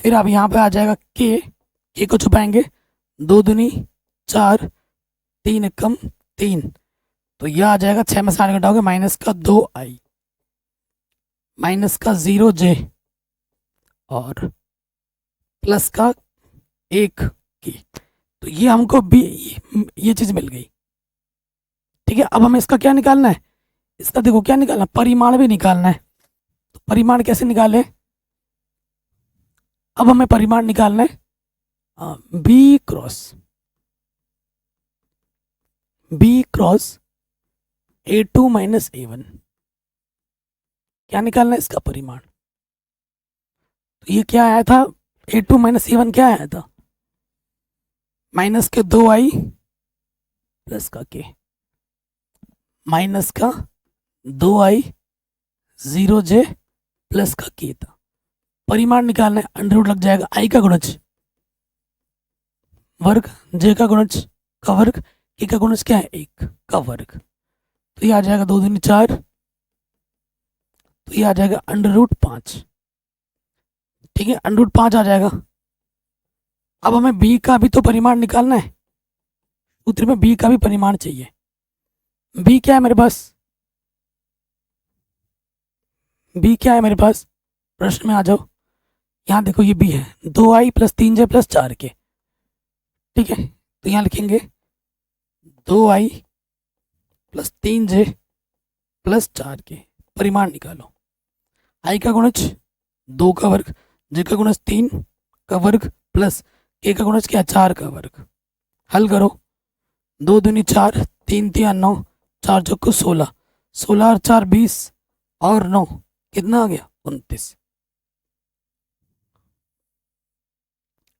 फिर अब यहाँ पे आ जाएगा k को छुपाएंगे, 2 दूनी 4, 3 कम 3, तो यह आ जाएगा 6 में से 8 घटाओगे माइनस का 2i, माइनस का 0j और प्लस का 1k। तो ये हमको भी ये चीज मिल गई। ठीक है, अब हमें इसका क्या निकालना है, इसका देखो क्या निकालना, परिमाण भी निकालना है। तो परिमाण कैसे निकालें, अब हमें परिमाण निकालना है b cross A2 minus A1, क्या निकालना है इसका परिमाण। तो ये क्या आया था, A2 माइनस A1 क्या आया था, माइनस के 2i प्लस का k, माइनस का 2i 0j प्लस का k था। परिमाण निकालना है, अंडर रूट लग जाएगा, i का गुणज वर्ग, j का गुणज का वर्ग, k का गुणज क्या है, 1 का वर्ग। तो ये आ जाएगा 2 दूनी 4, तो ये आ जाएगा अंडर रूट 5। ठीक है, अंडर रूट 5 आ जाएगा। अब हमें b का भी तो परिमाण निकालना है, सूत्र में b का भी परिमाण चाहिए। b क्या है मेरे पास, b क्या है मेरे पास, प्रश्न में आ जाओ। यहाँ देखो ये b है, 2i plus 3j plus 4k। ठीक है, तो यहाँ लिखेंगे 2i plus 3j plus 4k। परिमाण निकालो, i का गुणज 2 का वर्ग, j का गुणज 3 का वर्ग प्लस k का गुणज क्या, 4 का वर्ग। हल करो, 2 दूनी 4, 3 3 9, 4 चौको 16, 16 और 4 20 और 9 कितना आ गया, 29।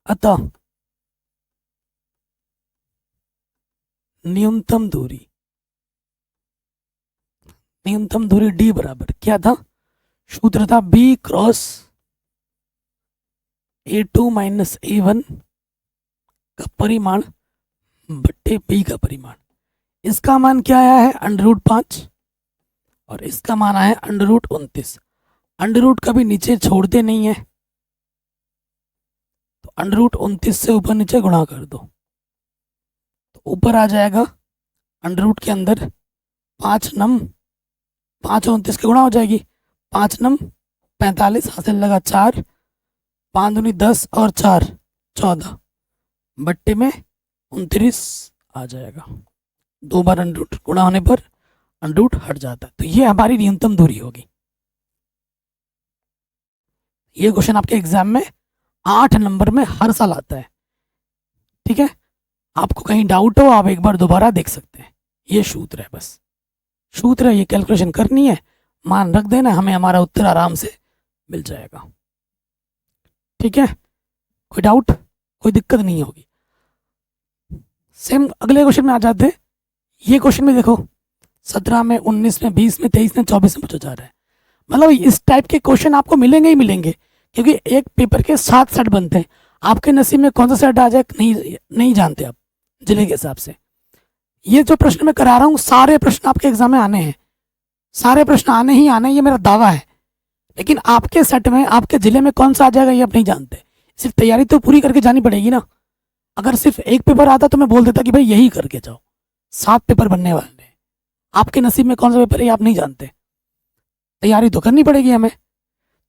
अतः न्यूनतम दूरी d बराबर क्या था, सूत्र था B cross A2 minus A1 का परिमाण बट्टे B का परिमाण। इसका मान क्या आया है √5 और इसका मान आया है √29। अंडर रूट कभी नीचे छोड़ते नहीं है, तो √29 से ऊपर नीचे गुणा कर दो, तो ऊपर आ जाएगा अंडर रूट के अंदर 5 नम 5 29 की गुणा हो जाएगी, 5 नम 45, हासिल लगा 4, 5 दूनी 10 और 4 14, बट्टे में 29 आ जाएगा। 2 बार अंडर रूट गुणा होने पर अंडर रूट हट जाता है। तो ये हमारी न्यूनतम दूरी होगी। ये क्वेश्चन आपके एग्जाम में 8 नंबर में हर साल आता है। ठीक है, आपको कहीं डाउट हो आप एक बार दोबारा देख सकते हैं। ये सूत्र है, बस सूत्र है, ये कैलकुलेशन करनी है, मान रख देना, हमें हमारा उत्तर आराम से मिल जाएगा। ठीक है, कोई डाउट, कोई दिक्कत नहीं होगी। सेम अगले क्वेश्चन में आ जाते हैं। ये क्वेश्चन में देखो 17 में 19 में 20 में 23 में 24 में पूछा जा रहा है। मतलब इस टाइप के क्वेश्चन आपको मिलेंगे ही मिलेंगे, क्योंकि एक पेपर के 7 सेट बनते हैं। आपके नसीब में कौन सा सेट आ जाए नहीं जानते आप जिले के हिसाब से। ये जो प्रश्न मैं करा रहा हूँ सारे प्रश्न आपके एग्जाम में आने हैं, सारे प्रश्न आने ही आने, ये मेरा दावा है। लेकिन आपके सेट में आपके जिले में कौन सा आ जाएगा ये आप नहीं जानते। सिर्फ तैयारी तो पूरी करके जानी पड़ेगी ना। अगर सिर्फ एक पेपर आता तो मैं बोल देता कि भाई यही करके जाओ, 7 पेपर बनने वाले हैं। आपके नसीब में कौन सा पेपर है आप नहीं जानते, तैयारी तो करनी पड़ेगी हमें।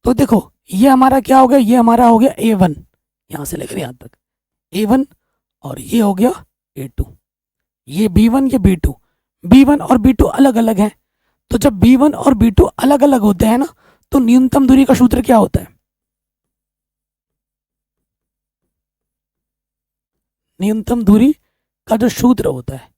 तो देखो ये हमारा क्या हो गया, ये हमारा हो गया A1, यहाँ से लेकर यहाँ तक A1, और ये हो गया A2, ये B1 ये B2। B1 और B2 अलग अलग हैं, तो जब B1 और B2 अलग अलग होते हैं ना, तो न्यूनतम दूरी का सूत्र क्या होता है? न्यूनतम दूरी का जो सूत्र होता है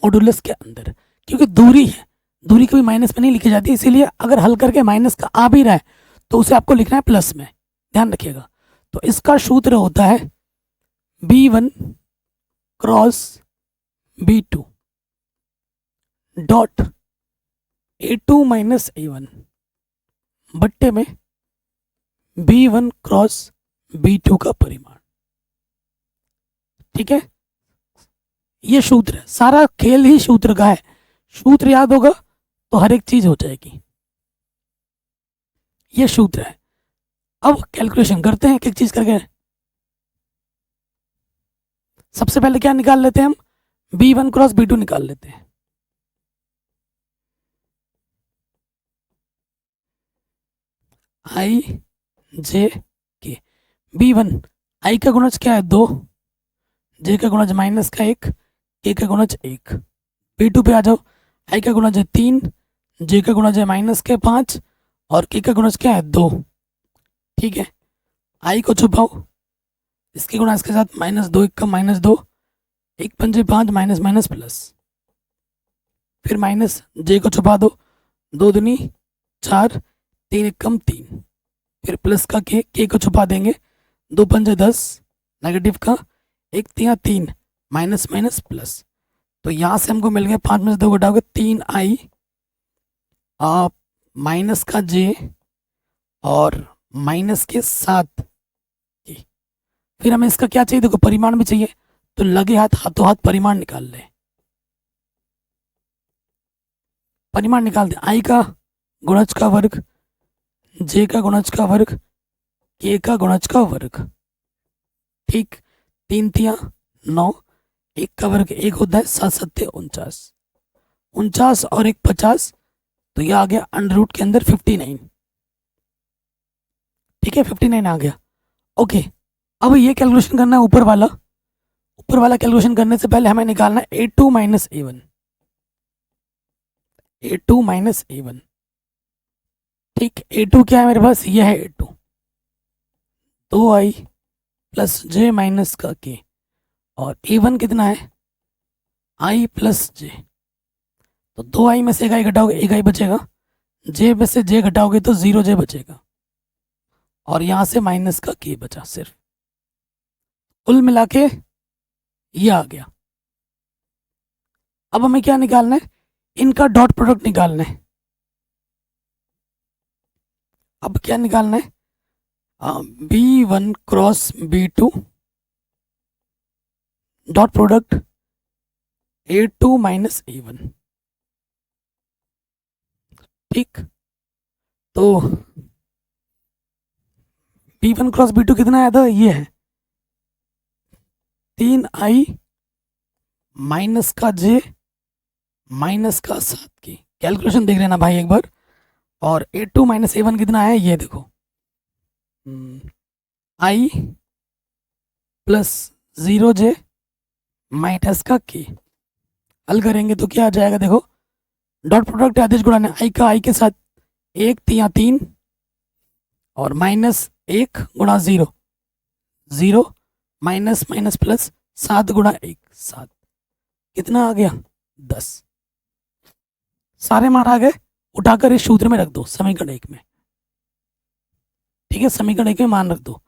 मॉडुलस के अंदर, क्योंकि दूरी है, दूरी कभी माइनस में नहीं लिखी जाती, इसीलिए अगर हल करके माइनस का आ भी रहा है तो उसे आपको लिखना है प्लस में, ध्यान रखिएगा। तो इसका सूत्र होता है B1 cross B2 dot A2 minus A1 बट्टे में B1 क्रॉस B2 का परिमाण। ठीक है, ये सूत्र है, सारा खेल ही सूत्र का है। सूत्र याद होगा तो हर एक चीज हो जाएगी। ये सूत्र है। अब कैलकुलेशन करते हैं एक एक चीज करके। सबसे पहले क्या निकाल लेते हैं हम, B1 क्रॉस B2 निकाल लेते हैं। I J K, B1 I का गुणज क्या है 2, J का गुणज माइनस का 1, K का गुणज 1। B2 पे आ जाओ, I का गुणज है 3, J का गुणज है माइनस के 5 और K का गुणज क्या है 2। ठीक है, I को छुपाओ, इसके गुणा इसके साथ -2 1 का -2, 1 पंजे 5 माइनस माइनस प्लस, फिर माइनस J को छुपा दो, 2 दूनी 4, 3 1 कम 3, फिर प्लस का K को छुपा देंगे, 2 पंजे 10, नेगेटिव का 1 3 3 माइनस माइनस प्लस। तो यहाँ से हमको मिल गया 5 में से 2 घटाओगे 3I माइनस का J और माइनस के 7। फिर हमें इसका क्या चाहिए, देखो परिमाण भी चाहिए, तो लगे हाथ हाथों हाथ परिमाण निकाल ले। परिमाण निकाल दे, I का गुणज का वर्ग, J का गुणज का वर्ग, K का गुणज का वर्ग। ठीक, 3 तिया 9, 1 का वर्ग 1 होता है, 7 7 49, 49 और 1 50, तो यह आ गया अंडर रूट के अंदर 59। ठीक है, 59 आ गया। ओके, अब ये कैलकुलेशन करना है ऊपर वाला कैलकुलेशन करने से पहले हमें निकालना है A2 minus A1, A2 minus A1। ठीक, A2 क्या है मेरे पास, ये है A2, 2I plus J minus का K, और A1 कितना है I प्लस J। तो 2I में से 1I घटाओगे 1I बचेगा, J में से J घटाओगे तो 0J बचेगा, और यहां से माइनस का K बचा सिर्फ। कुल मिला के ये आ गया। अब हमें क्या निकालना है, इनका डॉट प्रोडक्ट निकालना है। अब क्या निकालना है, B1 cross B2 dot product A2 minus A1। ठीक, तो B1 क्रॉस B2 कितना आया था, ये है 3i माइनस का j माइनस का 7 की। कैलकुलेशन देख लेना भाई एक बार। और A2 माइनस A1 कितना है, ये देखो i प्लस 0j माइनस का k। हल करेंगे तो क्या आ जाएगा, देखो डॉट प्रोडक्ट आदेश गुणा आई का आई के साथ 1 3 3 और माइनस 1 गुणा 0 0 माइनस माइनस प्लस 7 गुणा 1 7, कितना आ गया 10। सारे मान आ गए, उठाकर इस सूत्र में रख दो समीकरण 1 में। ठीक है, समीकरण 1 में मान रख दो।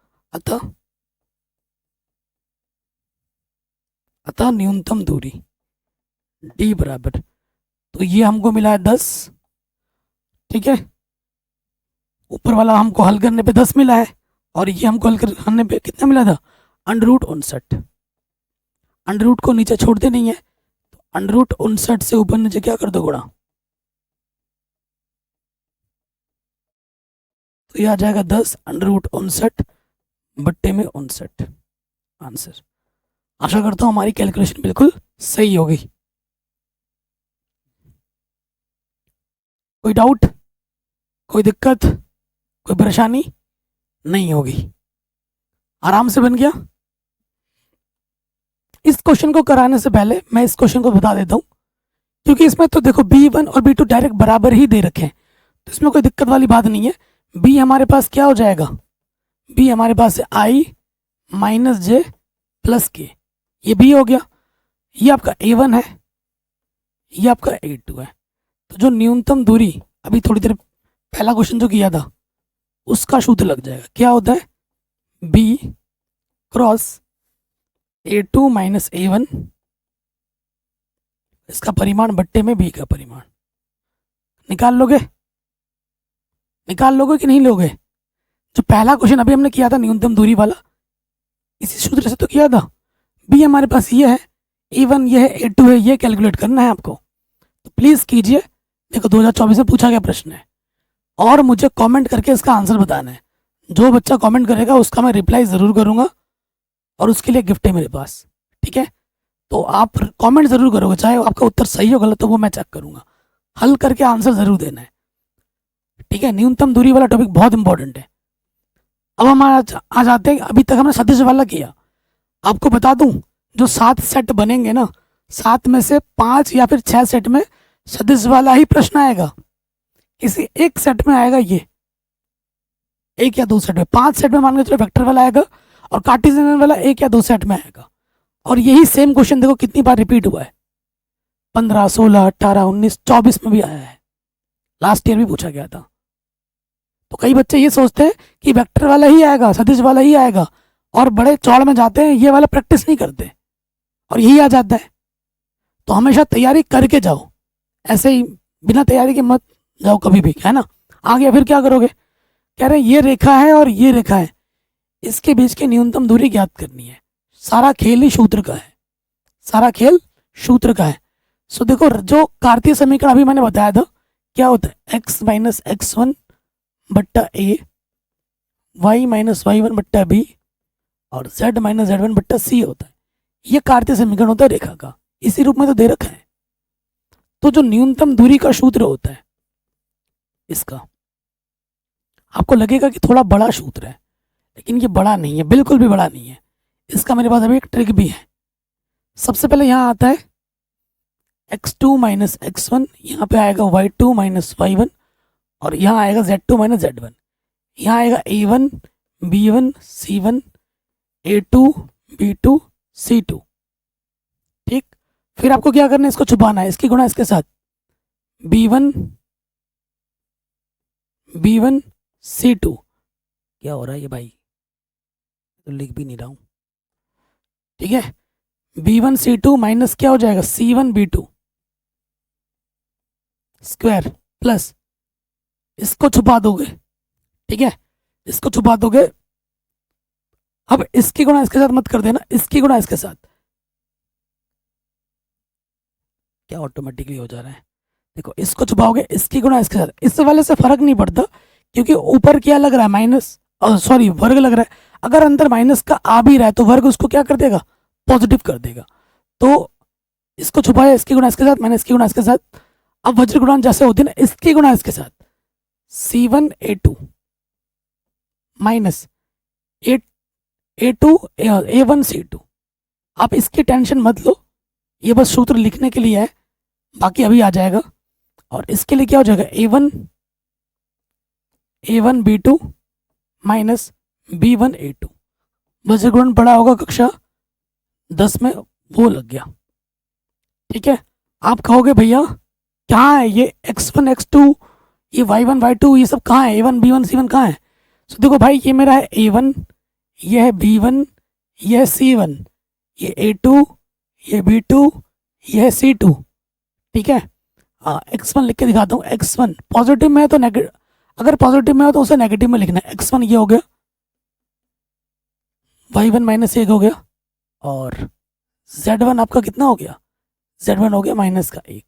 अतः न्यूनतम दूरी d बराबर, तो ये हमको मिला है 10। ठीक है, ऊपर वाला हमको हल करने पे 10 मिला है और ये हमको हल करने पे कितना मिला था, √59। अंडर रूट को नीचे छोड़ते नहीं है, तो √59 से ऊपर नीचे क्या कर दो गुणा, तो ये आ जाएगा 10 √59 बट्टे में 59 आंसर। आशा करता हूँ हमारी कैलकुलेशन बिल्कुल सही होगी। कोई डाउट, कोई दिक्कत, कोई परेशानी नहीं होगी, आराम से बन गया। इस क्वेश्चन को कराने से पहले मैं इस क्वेश्चन को बता देता हूँ, क्योंकि इसमें तो देखो B1 और B2 डायरेक्ट बराबर ही दे रखे हैं, तो इसमें कोई दिक्कत वाली बात नहीं है। B हमारे पास क्या हो जाएगा, B हमारे पास है I माइनस जे प्लस के, ये B हो गया। ये आपका A1 है, ये आपका A2 है। तो जो न्यूनतम दूरी अभी थोड़ी देर पहला क्वेश्चन जो किया था उसका सूत्र लग जाएगा। क्या होता है, B cross A2 minus A1, इसका परिमाण बट्टे में B का परिमाण। निकाल लोगे, निकाल लोगे कि नहीं लोगे। जो पहला क्वेश्चन अभी हमने किया था न्यूनतम दूरी वाला, इसी सूत्र से तो किया था। B हमारे पास ये है, A1 ये है, A2 है, ये कैलकुलेट करना है आपको, तो प्लीज़ कीजिए। देखो 2024 में पूछा गया प्रश्न है और मुझे कमेंट करके इसका आंसर बताना है। जो बच्चा कमेंट करेगा उसका मैं रिप्लाई ज़रूर करूँगा और उसके लिए गिफ्ट है मेरे पास। ठीक है, तो आप कमेंट ज़रूर करोगे, चाहे आपका उत्तर सही हो गलत हो वो मैं चेक करूँगा। हल करके आंसर ज़रूर देना है। ठीक है, न्यूनतम दूरी वाला टॉपिक बहुत इंपॉर्टेंट है। अब हम आ जाते हैं, अभी तक हमने सदिश वाला किया। आपको बता दूं, जो 7 सेट बनेंगे ना, 7 में से 5 या फिर 6 सेट में सदिश वाला ही प्रश्न आएगा। किसी एक सेट में आएगा ये, एक या दो सेट में। 5 सेट में मान के चलो वेक्टर वाला आएगा और कार्टेशियन वाला 1 या 2 सेट में आएगा। और यही सेम क्वेश्चन देखो कितनी बार रिपीट हुआ है, 15 16 18 19 24 में भी आया है, लास्ट ईयर भी पूछा गया था। तो कई बच्चे ये सोचते हैं कि वेक्टर वाला ही आएगा, सदिश वाला ही आएगा, और बड़े चौड़ में जाते हैं, ये वाला प्रैक्टिस नहीं करते और यही आ जाता है। तो हमेशा तैयारी करके जाओ, ऐसे ही बिना तैयारी के मत जाओ कभी भी, है ना। आ गया फिर क्या करोगे, कह रहे हैं ये रेखा है और ये रेखा है, इसके बीच की न्यूनतम दूरी ज्ञात करनी है। सारा खेल ही सूत्र का है, सारा खेल सूत्र का है। सो देखो, जो कार्तीय समीकरण अभी मैंने बताया था, क्या होता है, x माइनस x1 बट्टा a, y माइनस y1 बट्टा b और z माइनस z1 बट्टा c होता है। ये कार्तीय समीकरण होता है रेखा का, इसी रूप में तो दे रखा है। तो जो न्यूनतम दूरी का सूत्र होता है इसका, आपको लगेगा कि थोड़ा बड़ा सूत्र है, लेकिन ये बड़ा नहीं है, बिल्कुल भी बड़ा नहीं है। इसका मेरे पास अभी एक ट्रिक भी है। सबसे पहले यहाँ आता है x2 माइनस x1, यहाँ पे आएगा y2 माइनस y1 और यहाँ आएगा z2 माइनस z1। यहाँ आएगा a1 b1 c1 a2 b2 c2। ठीक, फिर आपको क्या करना है, इसको छुपाना है, इसकी गुणा इसके साथ, b1 c2। क्या हो रहा है ये भाई, तो लिख भी नहीं रहा हूँ। ठीक है, b1 c2 माइनस क्या हो जाएगा, c1 b2 स्क्वायर प्लस इसको छुपा दोगे। ठीक है, इसको छुपा दोगे। अब इसकी गुणा इसके साथ मत कर देना, इसकी गुणा इसके साथ। क्या ऑटोमेटिकली हो जा रहा है, देखो इसको छुपाओगे, इसकी गुणा इसके साथ। इस वाले से फर्क नहीं पड़ता क्योंकि ऊपर क्या लग रहा है, माइनस, सॉरी वर्ग लग रहा है। अगर अंदर माइनस का आ भी रहा है तो वर्ग उसको क्या कर देगा, पॉजिटिव कर देगा। तो इसको छुपाया, इसकी गुणा इसके साथ, मैंने इसकी गुणा इसके साथ। अब वज्र गुणा जैसे होती है ना, इसकी गुणा इसके साथ, C1A2 माइनस A2 A1C2। आप इसकी टेंशन मत लो, ये बस सूत्र लिखने के लिए है, बाकी अभी आ जाएगा। और इसके लिए क्या हो जाएगा, A1B2 माइनस B1A2। वज्र गुणन पढ़ा होगा कक्षा 10 में, वो लग गया। ठीक है, आप कहोगे भैया कहाँ है ये x1 x2, ये y1 y2, ये सब कहाँ है, A1 B1 C1 कहाँ है। तो देखो भाई, ये मेरा है A1, ये है B1, ये है C1, ये A2, ये B2, ये है C2। ठीक है, x1 लिख के दिखाता हूँ। x1 पॉजिटिव में है तो नेगेटिव, अगर पॉजिटिव में हो तो उसे नेगेटिव में लिखना है। x1 ये हो गया, y1 माइनस 1 हो गया, और z1 आपका कितना हो गया, z1 हो गया माइनस का 1।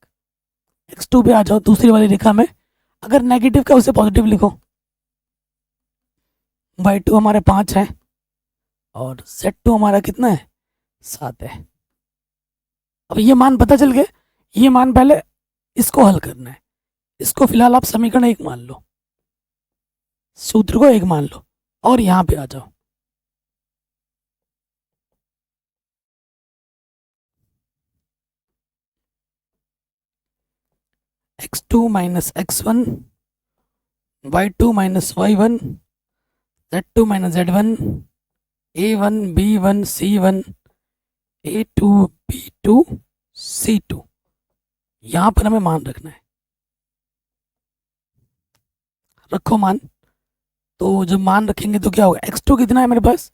x2 पे आ जाओ, दूसरी वाली रेखा में, अगर नेगेटिव का उसे पॉजिटिव लिखो। y2 हमारे 5 है और z2 हमारा कितना है, 7 है। अब ये मान पता चल गए, ये मान पहले इसको हल करना है। इसको फिलहाल आप समीकरण 1 मान लो, सूत्र को 1 मान लो, और यहाँ पे आ जाओ। x2 minus x1, y2 minus y1, z2 minus z1, a1 b1 c1, a2 b2 c2। यहाँ पर हमें मान रखना है, रखो मान। तो जब मान रखेंगे तो क्या होगा, x2 कितना है मेरे पास,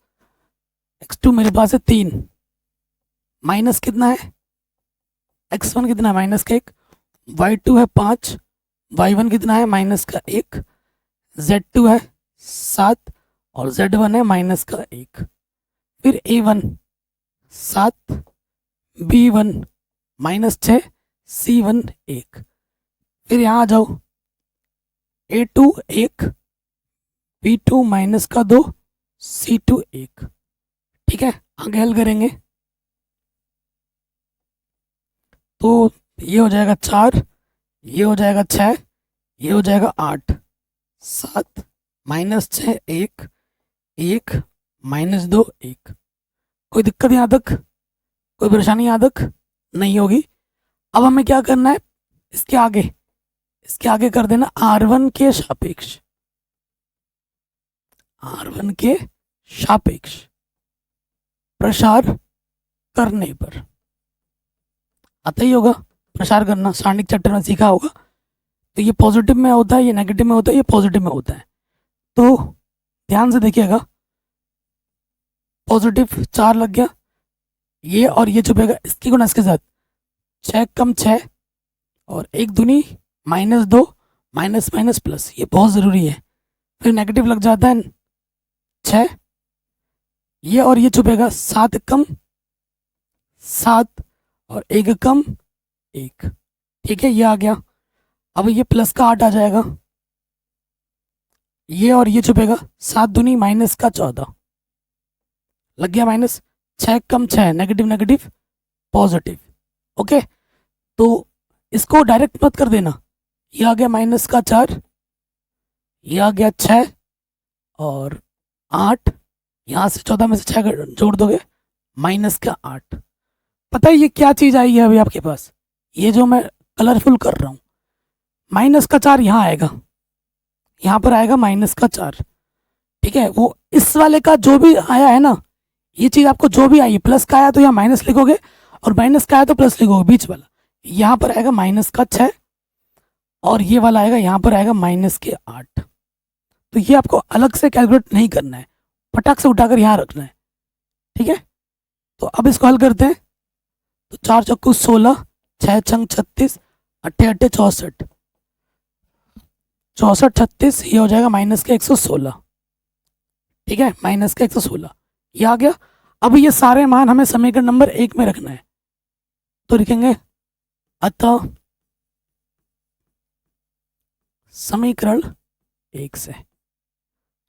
x2 मेरे पास है 3, माइनस कितना है, x1 कितना है, माइनस का 1, y2 है 5, y1 कितना है, माइनस का 1, z2 है 7, और z1 है माइनस का 1। फिर a1 7, b1 माइनस 6, c1 1। फिर यहाँ आ जाओ, a2 1, b2 माइनस का 2, c2 1। ठीक है, आगे हल करेंगे तो ये हो जाएगा 4, ये हो जाएगा 6, ये हो जाएगा 8, 7 माइनस 6 1, 1 माइनस 2 1। कोई दिक्कत यहाँ तक, कोई परेशानी यहाँ तक नहीं होगी। अब हमें क्या करना है, इसके आगे कर देना R1 के सापेक्ष, R1 के सापेक्ष प्रसार करने पर। आता ही होगा प्रसार करना, सारणिक चैप्टर में सीखा होगा। तो ये पॉजिटिव में होता है, ये नेगेटिव में होता है, ये पॉजिटिव में होता है। तो ध्यान से देखिएगा, पॉजिटिव 4 लग गया, ये और ये छुपेगा, इसकी गुणा इसके साथ, 6 कम 6, और 1 दूनी माइनस 2, माइनस माइनस प्लस, ये बहुत ज़रूरी है। फिर नेगेटिव लग जाता है 6, ये और ये छुपेगा, 7 कम 7, और 1 कम 1। ठीक है, ये आ गया। अब ये प्लस का 8 आ जाएगा, ये और ये छुपेगा, 7 दूनी माइनस का 14, लग गया माइनस। 6 कम 6, नेगेटिव नेगेटिव पॉजिटिव। ओके, तो इसको डायरेक्ट मत कर देना, ये आ गया माइनस का 4, ये आ गया 6 और 8, यहाँ से 14 में से 6 जोड़ दोगे, माइनस का 8। पता है ये क्या चीज़ आई है अभी आपके पास, ये जो मैं कलरफुल कर रहा हूँ, माइनस का 4 यहाँ आएगा, यहाँ पर आएगा माइनस का 4। ठीक है, वो इस वाले का जो भी आया है ना, ये चीज़ आपको जो भी आई है, प्लस का आया तो यहाँ माइनस लिखोगे, और माइनस का आया तो प्लस लिखोगे, बीच वाला यहाँ पर आएगा माइनस का 6, और ये वाला आएगा यहाँ पर आएगा माइनस के 8। तो ये आपको अलग से कैलकुलेट नहीं करना है, फटाक से उठाकर यहाँ रखना है। ठीक है, तो अब इसको हल करते हैं। तो 4 चक्कू 16, 6 छंग 36, 8 8 64, 64 36, ये हो जाएगा माइनस के 116। ठीक है, माइनस के 116 ये आ गया। अब ये सारे मान हमें समीकरण नंबर 1 में रखना है, तो लिखेंगे अतः समीकरण 1 से,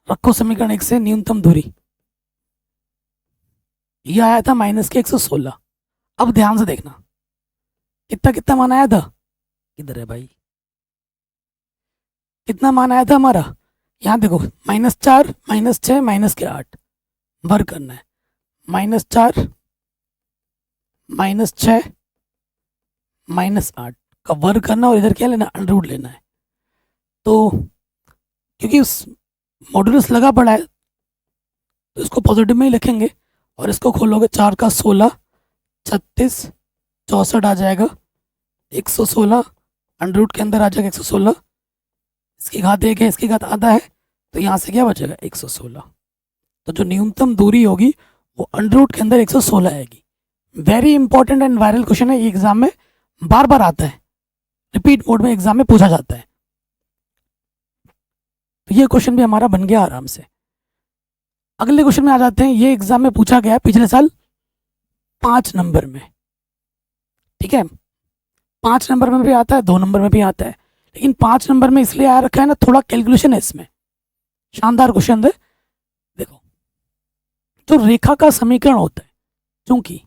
रखो समीकरण 1 से न्यूनतम दूरी, ये आया था माइनस के 116। अब ध्यान से देखना कितना कितना मान आया था, किधर है भाई, कितना मान आया था हमारा, यहाँ देखो -4 -6 -8 वर्ग करना है, -4 -6 -8 का वर्ग करना और इधर क्या लेना, अंडर लेना है। तो क्योंकि उस मॉडुलस लगा पड़ा है तो इसको पॉजिटिव में ही लिखेंगे, और इसको खोलोगे 4 का 16 36 64 आ जाएगा, 116 अंडर रूट के अंदर आ जाएगा 116, इसकी घात 1 है, इसकी घात आधा है, तो यहाँ से क्या बचेगा 116। तो जो न्यूनतम दूरी होगी वो अंडर रूट के अंदर 116 आएगी। Very important and viral question है, ये एग्जाम में बार बार आता है, रिपीट मोड में एग्जाम में पूछा जाता है। तो ये क्वेश्चन भी हमारा बन गया आराम से। अगले क्वेश्चन में आ जाते हैं, ये एग्जाम में पूछा गया पिछले साल 5 नंबर में। ठीक है, 5 नंबर में भी आता है, 2 नंबर में भी आता है, लेकिन 5 नंबर में इसलिए आ रखा है ना, थोड़ा कैलकुलेशन है इसमें, शानदार क्वेश्चन है। देखो जो रेखा का समीकरण होता है, चूंकि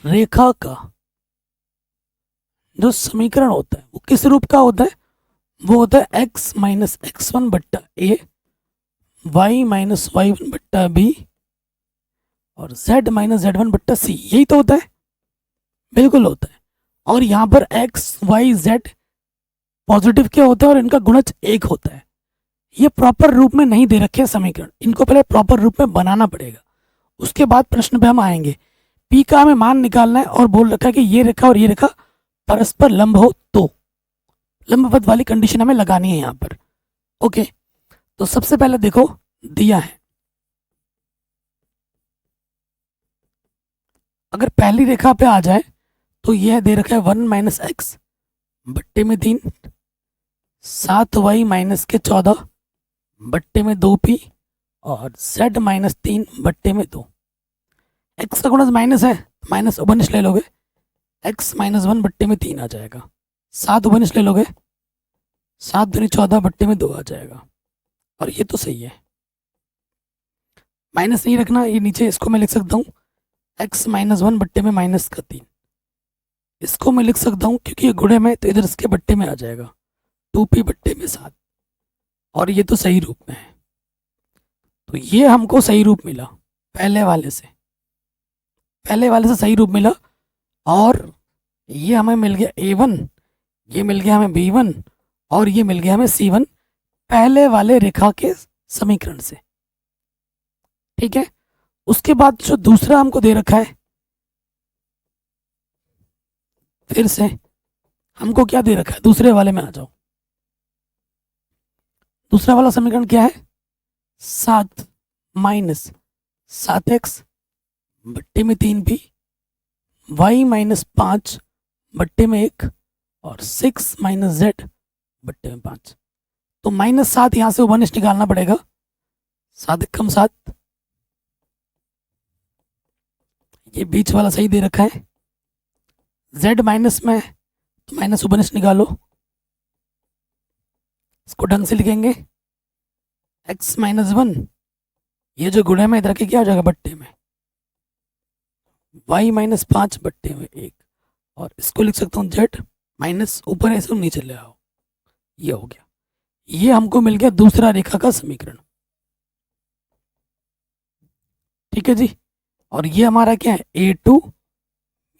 रेखा का जो समीकरण होता है वो किस रूप का होता है, वो होता है x माइनस x1 बट्टा a, y माइनस y1 बट्टा b और z माइनस z1 बट्टा c, यही तो होता है, बिल्कुल होता है। और यहाँ पर x y z पॉजिटिव क्या होता है और इनका गुणज 1 होता है। ये प्रॉपर रूप में नहीं दे रखे समीकरण, इनको पहले प्रॉपर रूप में बनाना पड़ेगा, उसके बाद प्रश्न पे हम आएंगे। p का हमें मान निकालना है और बोल रखा है कि ये रेखा और ये रेखा परस्पर लंब हो तो लंबवत वाली कंडीशन हमें लगानी है यहाँ पर। ओके, तो सबसे पहले देखो दिया है, अगर पहली रेखा पे आ जाए तो यह दे रखा है 1 माइनस एक्स बट्टे में 3, 7y माइनस के 14 बट्टे में 2p और z माइनस 3 बट्टे में 2। x का गुणज माइनस है, माइनस उबनिश ले लोगे, x माइनस 1 बट्टे में 3 आ जाएगा, 7 उबनिश ले लोगे, 7 दूनी 14 बट्टे में 2 आ जाएगा। और ये तो सही है, माइनस नहीं रखना, ये नीचे इसको मैं लिख सकता हूँ x माइनस 1 बट्टे में माइनस का 3, इसको मैं लिख सकता हूँ क्योंकि ये गुणे में तो इधर इसके बट्टे में आ जाएगा 2p बट्टे में 7, और ये तो सही रूप में है। तो ये हमको सही रूप मिला पहले वाले से, सही रूप मिला। और ये हमें मिल गया a1, ये मिल गया हमें b1 और ये मिल गया हमें c1 पहले वाले रेखा के समीकरण से। ठीक है, उसके बाद जो दूसरा हमको दे रखा है, फिर से हमको क्या दे रखा है, दूसरे वाले में आ जाओ। दूसरा वाला समीकरण क्या है, 7 माइनस 7x बट्टे में 3p, y माइनस 5 बट्टे में 1 और 6 माइनस z बट्टे में 5। तो -7 यहाँ से उबनिश निकालना पड़ेगा, 7 कम 7, ये बीच वाला सही दे रखा है, z माइनस में तो माइनस उबनिश निकालो, इसको ढंग से लिखेंगे x माइनस 1, ये जो गुणे में इधर के क्या हो जाएगा बट्टे में, y माइनस 5 बट्टे में 1 और इसको लिख सकता हूँ z माइनस ऊपर ऐसे नीचे ले आओ, ये हो गया। ये हमको मिल गया दूसरा रेखा का समीकरण। ठीक है जी, और ये हमारा क्या है a2,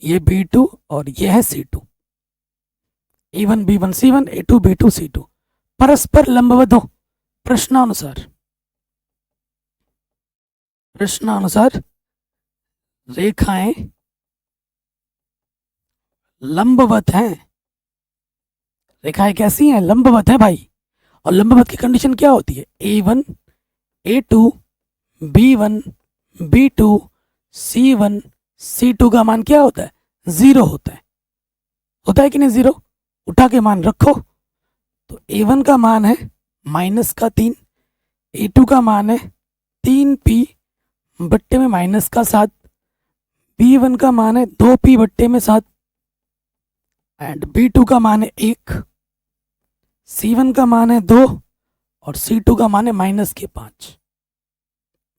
ये b2 और ये है c2, a1 b1 c1 a2 b2 c2 परस्पर लंबवत हो प्रश्नानुसार। रेखाएं लंबवत हैं, रेखाएं कैसी हैं, लंबवत हैं भाई। और लंबवत की कंडीशन क्या होती है, a1 a2 b1 b2 c1 c2 का मान क्या होता है, 0 होता है कि नहीं 0। उठा के मान रखो। तो A1 का मान है -3, A2 का मान है 3P बट्टे में -7, B1 का मान है 2P बट्टे में 7 एंड B2 का मान है 1, C1 का मान है 2 और C2 का मान है -5।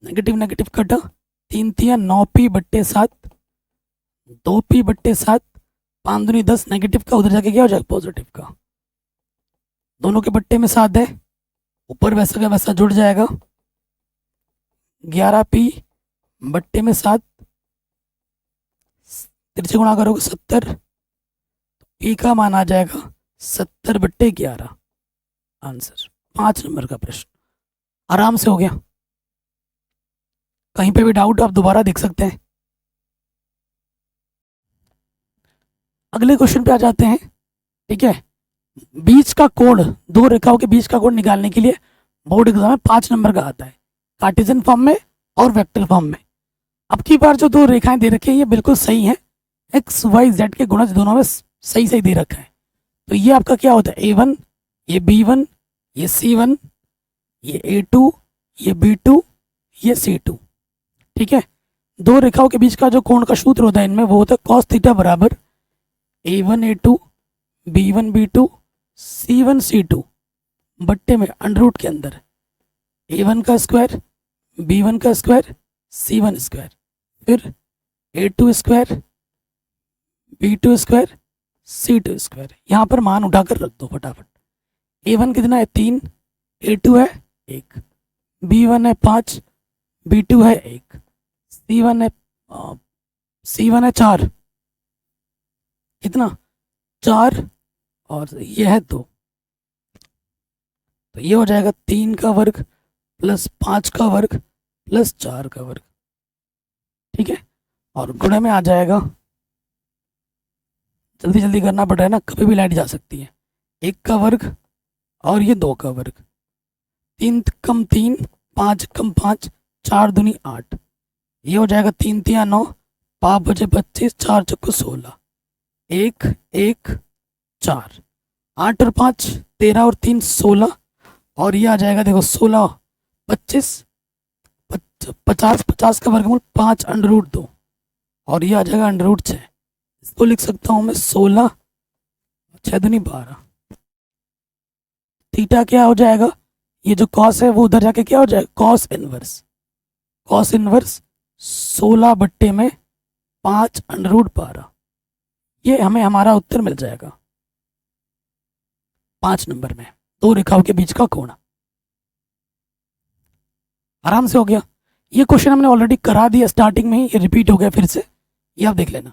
नेगेटिव नेगेटिव कटा, 3 तिया 9P बट्टे 7, 2P बट्टे 7, 5 दूनी 10, नेगेटिव का उधर जाके क्या हो जाएगा पॉजिटिव का। दोनों के बट्टे में 7 है, ऊपर वैसा का वैसा जुड़ जाएगा। 11P बट्टे में 7, तिरछे गुणा करोगे 70, P का मान आ जाएगा 70 बट्टे 11। आंसर 5 नंबर का प्रश्न आराम से हो गया। कहीं पे भी डाउट आप दोबारा देख सकते हैं। अगले क्वेश्चन पे आ जाते हैं। ठीक है, बीच का कोण, दो रेखाओं के बीच का कोण निकालने के लिए बोर्ड एग्जाम में 5 नंबर का आता है, कार्टेशियन फॉर्म में और वेक्टर फॉर्म में। अब की बार जो दो रेखाएं दे रखी है ये बिल्कुल सही है, एक्स वाई जेड के गुणज दोनों में सही सही दे रखा है। तो ये आपका क्या होता है, A1, ये B1, ये C1, ये A2, ये B2, ये C2। ठीक है, दो रेखाओं के बीच का जो कोण का सूत्र होता है इनमें वो होता है cos थीटा बराबर A1 A2 B1 B2 C1 C2 बट्टे में अंडर रूट के अंदर A1 का स्क्वायर B1 का स्क्वायर C1 स्क्वायर, फिर A2 square B2 square C2 square. यहाँ पर मान उठाकर रख दो फटाफट। A1 कितना है 3, A2 है 1, B1 है 5, B2 है 1, C1 है 4, कितना 4 और ये है 2। तो ये हो जाएगा 3 का वर्ग प्लस 5 का वर्ग प्लस 4 का वर्ग। ठीक है, और गुणे में आ जाएगा, जल्दी जल्दी करना पड़ रहा है ना, कभी भी लाइट जा सकती है। 1 का वर्ग और ये 2 का वर्ग, 3 कम 3 5 कम 5, 4 दूनी 8, ये हो जाएगा 3 तिया 9, 5 बजे 25, 4 चक्को 16, 1 1 4, 8 और 5 13 और 3 16, और ये आ जाएगा देखो 16 25 50, 50 का वर्गमूल 5 अंडर रूट 2, और ये आ जाएगा अंडर रूट 6। इसको लिख सकता हूँ मैं 16 6 दूनी 12। थीटा क्या हो जाएगा, ये जो कॉस है वो उधर जाके क्या हो जाएगा कॉस इनवर्स, कॉस इनवर्स 16 बट्टे में 5 अंडर रूट 12। ये हमें हमारा उत्तर मिल जाएगा 5 नंबर में, दो रेखाओं के बीच का कोण। आराम से हो गया। ये क्वेश्चन हमने ऑलरेडी करा दिया स्टार्टिंग में ही, ये रिपीट हो गया फिर से, ये आप देख लेना।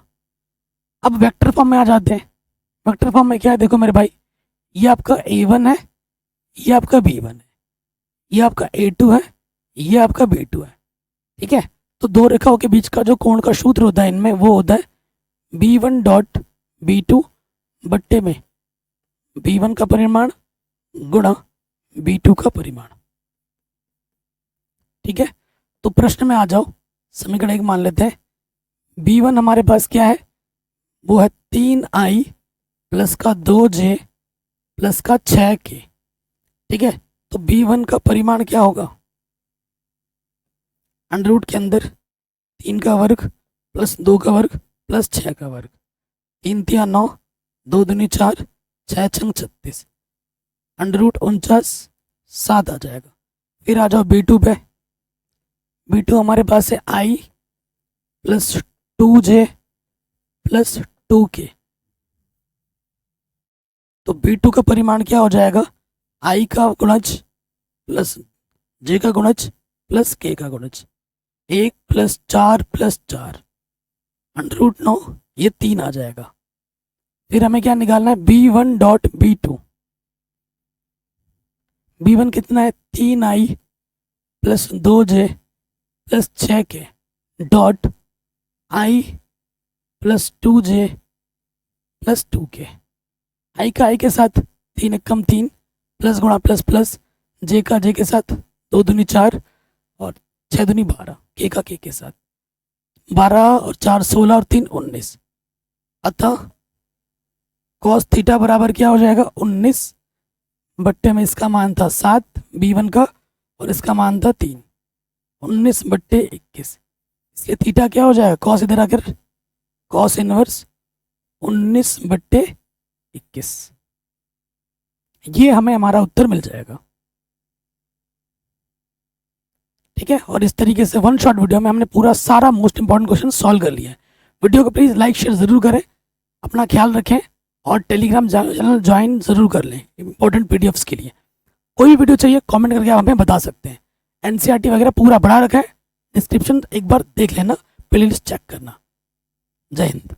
अब वेक्टर फॉर्म में आ जाते हैं। वेक्टर फॉर्म में क्या है देखो मेरे भाई, ये आपका A1 है, ये आपका B1 है, ये आपका A2 है, ये आपका B2 है। ठीक है, तो दो रेखाओं के बीच का जो कोण का सूत्र होता है इनमें वो होता है B1 डॉट B2 बट्टे में B1 का परिमाण गुणा B2 का परिमाण। ठीक है, तो प्रश्न में आ जाओ, समीकरण 1 मान लेते हैं। B1 हमारे पास क्या है, वो है 3i प्लस का 2j प्लस का 6k। ठीक है, तो B1 का परिमाण क्या होगा, अंडर रूट के अंदर 3 का वर्ग प्लस 2 का वर्ग प्लस 6 का वर्ग, 3 तिया 9, 2 दूनी 4, 6 छंग 36, अंडर रूट 49 7 आ जाएगा। फिर आ जाओ B2 पे। B2 हमारे पास है i plus 2j plus 2k। तो B2 का परिमाण क्या हो जाएगा, i का गुणज प्लस j का गुणज प्लस k का गुणज, 1 प्लस 4 प्लस 4 अंडर रूट 9, ये 3 आ जाएगा। फिर हमें क्या निकालना है, B1 डॉट B2। B1 कितना है 3i plus 2j plus 6k dot i plus 2j plus 2k। i का i के साथ 3 कम 3 प्लस गुणा प्लस प्लस, j का j के साथ 2 दूनी 4 और 6 दूनी 12, k का k के साथ 12 और 4 16 और 3 19। अतः कॉस थीटा बराबर क्या हो जाएगा 19 बट्टे में इसका मान था 7 b1 का और इसका मान था 3, 19/21। इसलिए थीटा क्या हो जाएगा, कॉस इधर आकर कॉस इनवर्स 19/21। ये हमें हमारा उत्तर मिल जाएगा। ठीक है, और इस तरीके से वन शॉट वीडियो में हमने पूरा सारा मोस्ट इंपॉर्टेंट क्वेश्चन सॉल्व कर लिया है। वीडियो को प्लीज़ लाइक शेयर ज़रूर करें, अपना ख्याल रखें और टेलीग्राम चैनल ज्वाइन ज़रूर कर लें इंपॉर्टेंट पीडीएफ्स के लिए। कोई भी वीडियो चाहिए कमेंट करके आप हमें बता सकते हैं। एनसीईआरटी वगैरह पूरा बढ़ा रखा है, डिस्क्रिप्शन एक बार देख लेना, प्लेलिस्ट चेक करना। जय हिंद।